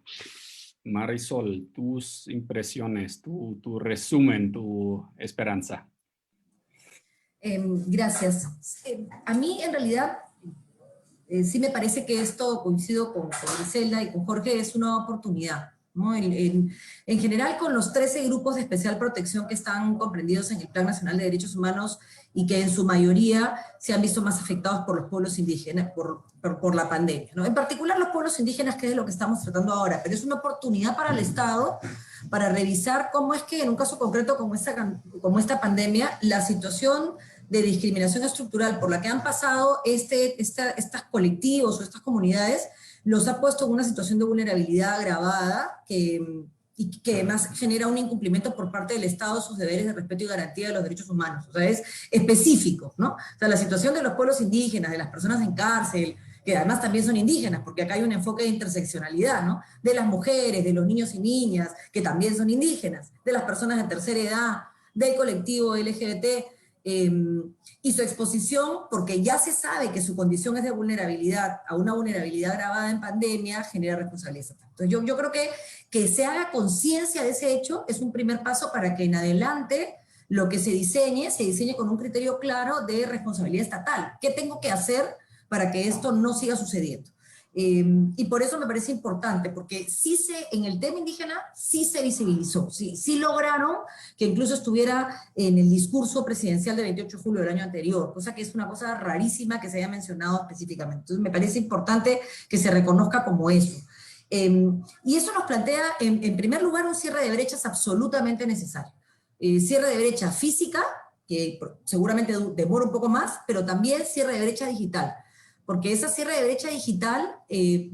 Marisol, tus impresiones, tu resumen, tu esperanza. Gracias. A mí, en realidad, sí me parece que esto, coincido con Griselda y con Jorge, es una oportunidad, ¿no? En general, con los 13 grupos de especial protección que están comprendidos en el Plan Nacional de Derechos Humanos y que en su mayoría se han visto más afectados por los pueblos indígenas, por la pandemia, ¿no? En particular los pueblos indígenas, que es de lo que estamos tratando ahora, pero es una oportunidad para el Estado para revisar cómo es que en un caso concreto como esta pandemia, la situación de discriminación estructural por la que han pasado estos colectivos o estas comunidades, los ha puesto en una situación de vulnerabilidad agravada y que además genera un incumplimiento por parte del Estado de sus deberes de respeto y garantía de los derechos humanos. O sea, es específico, ¿no? O sea, la situación de los pueblos indígenas, de las personas en cárcel, que además también son indígenas, porque acá hay un enfoque de interseccionalidad, ¿no? De las mujeres, de los niños y niñas, que también son indígenas, de las personas de tercera edad, del colectivo LGBT, y su exposición, porque ya se sabe que su condición es de vulnerabilidad, a una vulnerabilidad agravada en pandemia, genera responsabilidad estatal. Entonces yo creo que se haga conciencia de ese hecho es un primer paso para que en adelante lo que se diseñe con un criterio claro de responsabilidad estatal. ¿Qué tengo que hacer para que esto no siga sucediendo? Y por eso me parece importante, porque en el tema indígena sí se visibilizó, sí lograron que incluso estuviera en el discurso presidencial del 28 de julio del año anterior, cosa que es una cosa rarísima que se haya mencionado específicamente. Entonces me parece importante que se reconozca como eso. Y eso nos plantea, en primer lugar, un cierre de brechas absolutamente necesario. Cierre de brecha física, que seguramente demora un poco más, pero también cierre de brecha digital, porque esa cierre de brecha digital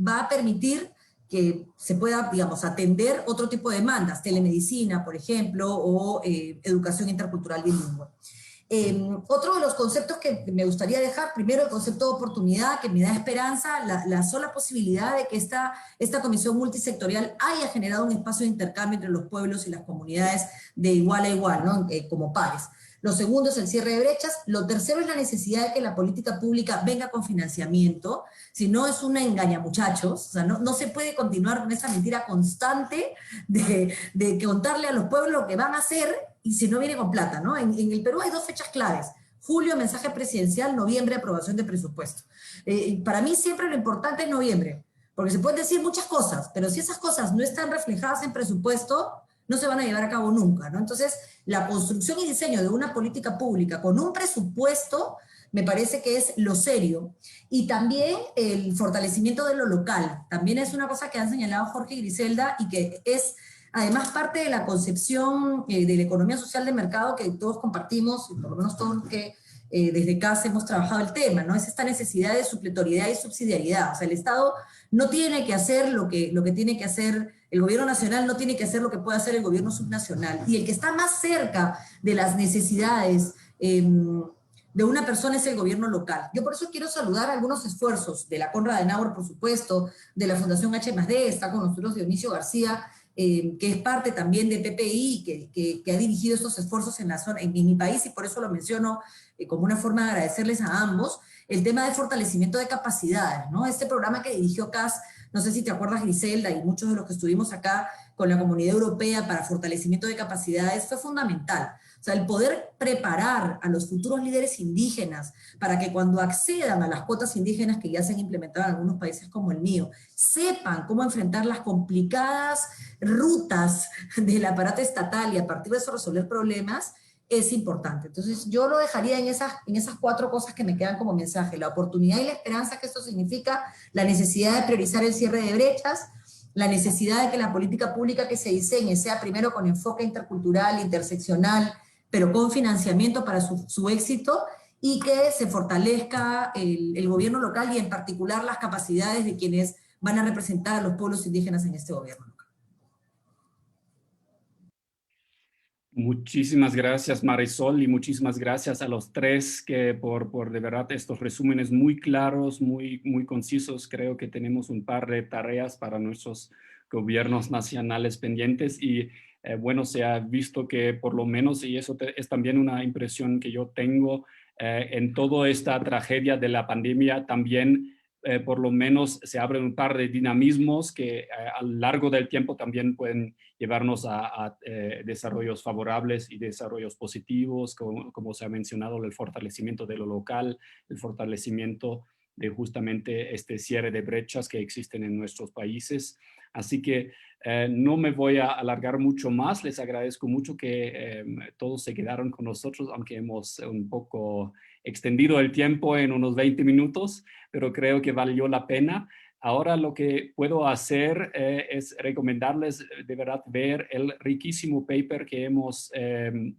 va a permitir que se pueda, digamos, atender otro tipo de demandas, telemedicina, por ejemplo, o educación intercultural bilingüe. Otro de los conceptos que me gustaría dejar, primero el concepto de oportunidad, que me da esperanza, la sola posibilidad de que esta comisión multisectorial haya generado un espacio de intercambio entre los pueblos y las comunidades de igual a igual, ¿no? Como pares. Lo segundo es el cierre de brechas. Lo tercero es la necesidad de que la política pública venga con financiamiento. Si no, es una engaña, muchachos. O sea, no se puede continuar con esa mentira constante de contarle a los pueblos lo que van a hacer y si no viene con plata, ¿no? En el Perú hay 2 fechas claves. Julio, mensaje presidencial; noviembre, aprobación de presupuesto. Para mí siempre lo importante es noviembre, porque se pueden decir muchas cosas, pero si esas cosas no están reflejadas en presupuesto, no se van a llevar a cabo nunca, ¿no? Entonces, la construcción y diseño de una política pública con un presupuesto me parece que es lo serio. Y también el fortalecimiento de lo local. También es una cosa que han señalado Jorge y Griselda y que es además parte de la concepción de la economía social de mercado que todos compartimos, por lo menos todos los que desde casa hemos trabajado el tema, ¿no? Es esta necesidad de supletoriedad y subsidiariedad. O sea, el Estado no tiene que hacer lo que tiene que hacer el gobierno nacional, no tiene que hacer lo que puede hacer el gobierno subnacional. Y el que está más cerca de las necesidades de una persona es el gobierno local. Yo por eso quiero saludar algunos esfuerzos de la Konrad Adenauer, por supuesto, de la Fundación H+D, está con nosotros Dionisio García, que es parte también de PPI, que ha dirigido estos esfuerzos en mi país, y por eso lo menciono como una forma de agradecerles a ambos, el tema de fortalecimiento de capacidades, ¿no? Este programa que dirigió CAS, no sé si te acuerdas, Griselda, y muchos de los que estuvimos acá con la Comunidad Europea para fortalecimiento de capacidades, fue fundamental. O sea, el poder preparar a los futuros líderes indígenas para que cuando accedan a las cuotas indígenas que ya se han implementado en algunos países como el mío, sepan cómo enfrentar las complicadas rutas del aparato estatal y a partir de eso resolver problemas, es importante. Entonces yo lo dejaría en esas 4 cosas que me quedan como mensaje: la oportunidad y la esperanza que esto significa, la necesidad de priorizar el cierre de brechas, la necesidad de que la política pública que se diseñe sea primero con enfoque intercultural, interseccional, pero con financiamiento para su éxito, y que se fortalezca el gobierno local y en particular las capacidades de quienes van a representar a los pueblos indígenas en este gobierno local. Muchísimas gracias, Marisol, y muchísimas gracias a los tres que por de verdad estos resúmenes muy claros, muy concisos. Creo que tenemos un par de tareas para nuestros gobiernos nacionales pendientes y bueno, se ha visto que por lo menos, y eso es también una impresión que yo tengo, en toda esta tragedia de la pandemia también por lo menos se abren un par de dinamismos que a lo largo del tiempo también pueden llevarnos a desarrollos favorables y desarrollos positivos, como se ha mencionado, el fortalecimiento de lo local, el fortalecimiento de justamente este cierre de brechas que existen en nuestros países. Así que no me voy a alargar mucho más. Les agradezco mucho que todos se quedaron con nosotros, aunque hemos un poco extendido el tiempo en unos 20 minutos, pero creo que valió la pena. Ahora lo que puedo hacer es recomendarles de verdad ver el riquísimo paper que hemos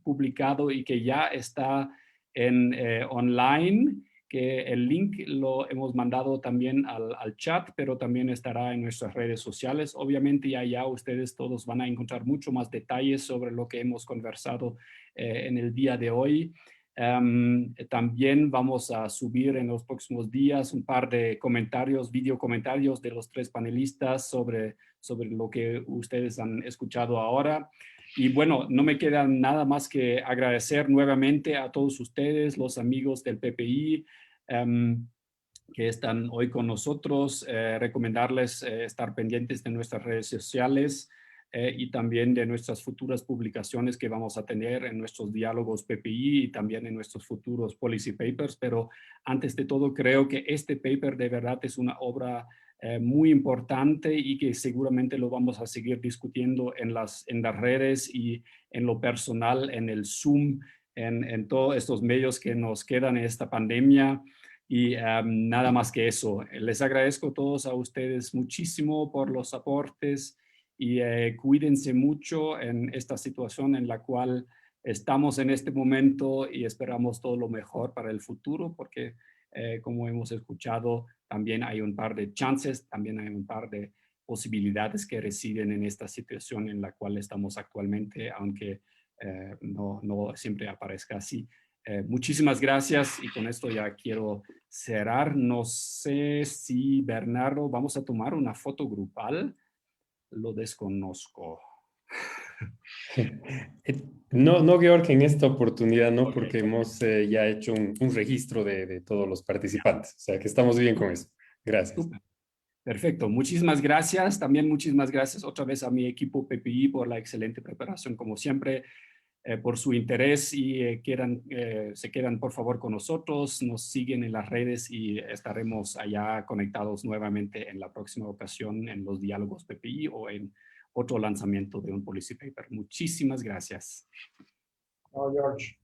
publicado y que ya está en online, que el link lo hemos mandado también al chat, pero también estará en nuestras redes sociales. Obviamente ya ustedes todos van a encontrar mucho más detalles sobre lo que hemos conversado en el día de hoy. También vamos a subir en los próximos días un par de comentarios, video comentarios de los tres panelistas sobre lo que ustedes han escuchado ahora. Y bueno, no me queda nada más que agradecer nuevamente a todos ustedes, los amigos del PPI, que están hoy con nosotros, recomendarles estar pendientes de nuestras redes sociales y también de nuestras futuras publicaciones que vamos a tener en nuestros diálogos PPI y también en nuestros futuros policy papers. Pero antes de todo, creo que este paper de verdad es una obra muy importante y que seguramente lo vamos a seguir discutiendo en las redes y en lo personal, en el Zoom, en todos estos medios que nos quedan en esta pandemia. Y nada más que eso. Les agradezco a todos a ustedes muchísimo por los aportes y cuídense mucho en esta situación en la cual estamos en este momento y esperamos todo lo mejor para el futuro porque como hemos escuchado, también hay un par de chances, también hay un par de posibilidades que residen en esta situación en la cual estamos actualmente, aunque no siempre aparezca así. Muchísimas gracias y con esto ya quiero cerrar. No sé si Bernardo, vamos a tomar una foto grupal. Lo desconozco. No, Georg, en esta oportunidad no, Ok. porque hemos ya hecho un registro de todos los participantes. O sea que estamos bien con eso. Gracias. Super. Perfecto. Muchísimas gracias. También muchísimas gracias otra vez a mi equipo PPI por la excelente preparación, como siempre, por su interés y se quedan por favor con nosotros, nos siguen en las redes y estaremos allá conectados nuevamente en la próxima ocasión en los diálogos PPI o en otro lanzamiento de un policy paper. Muchísimas gracias. Oh, George.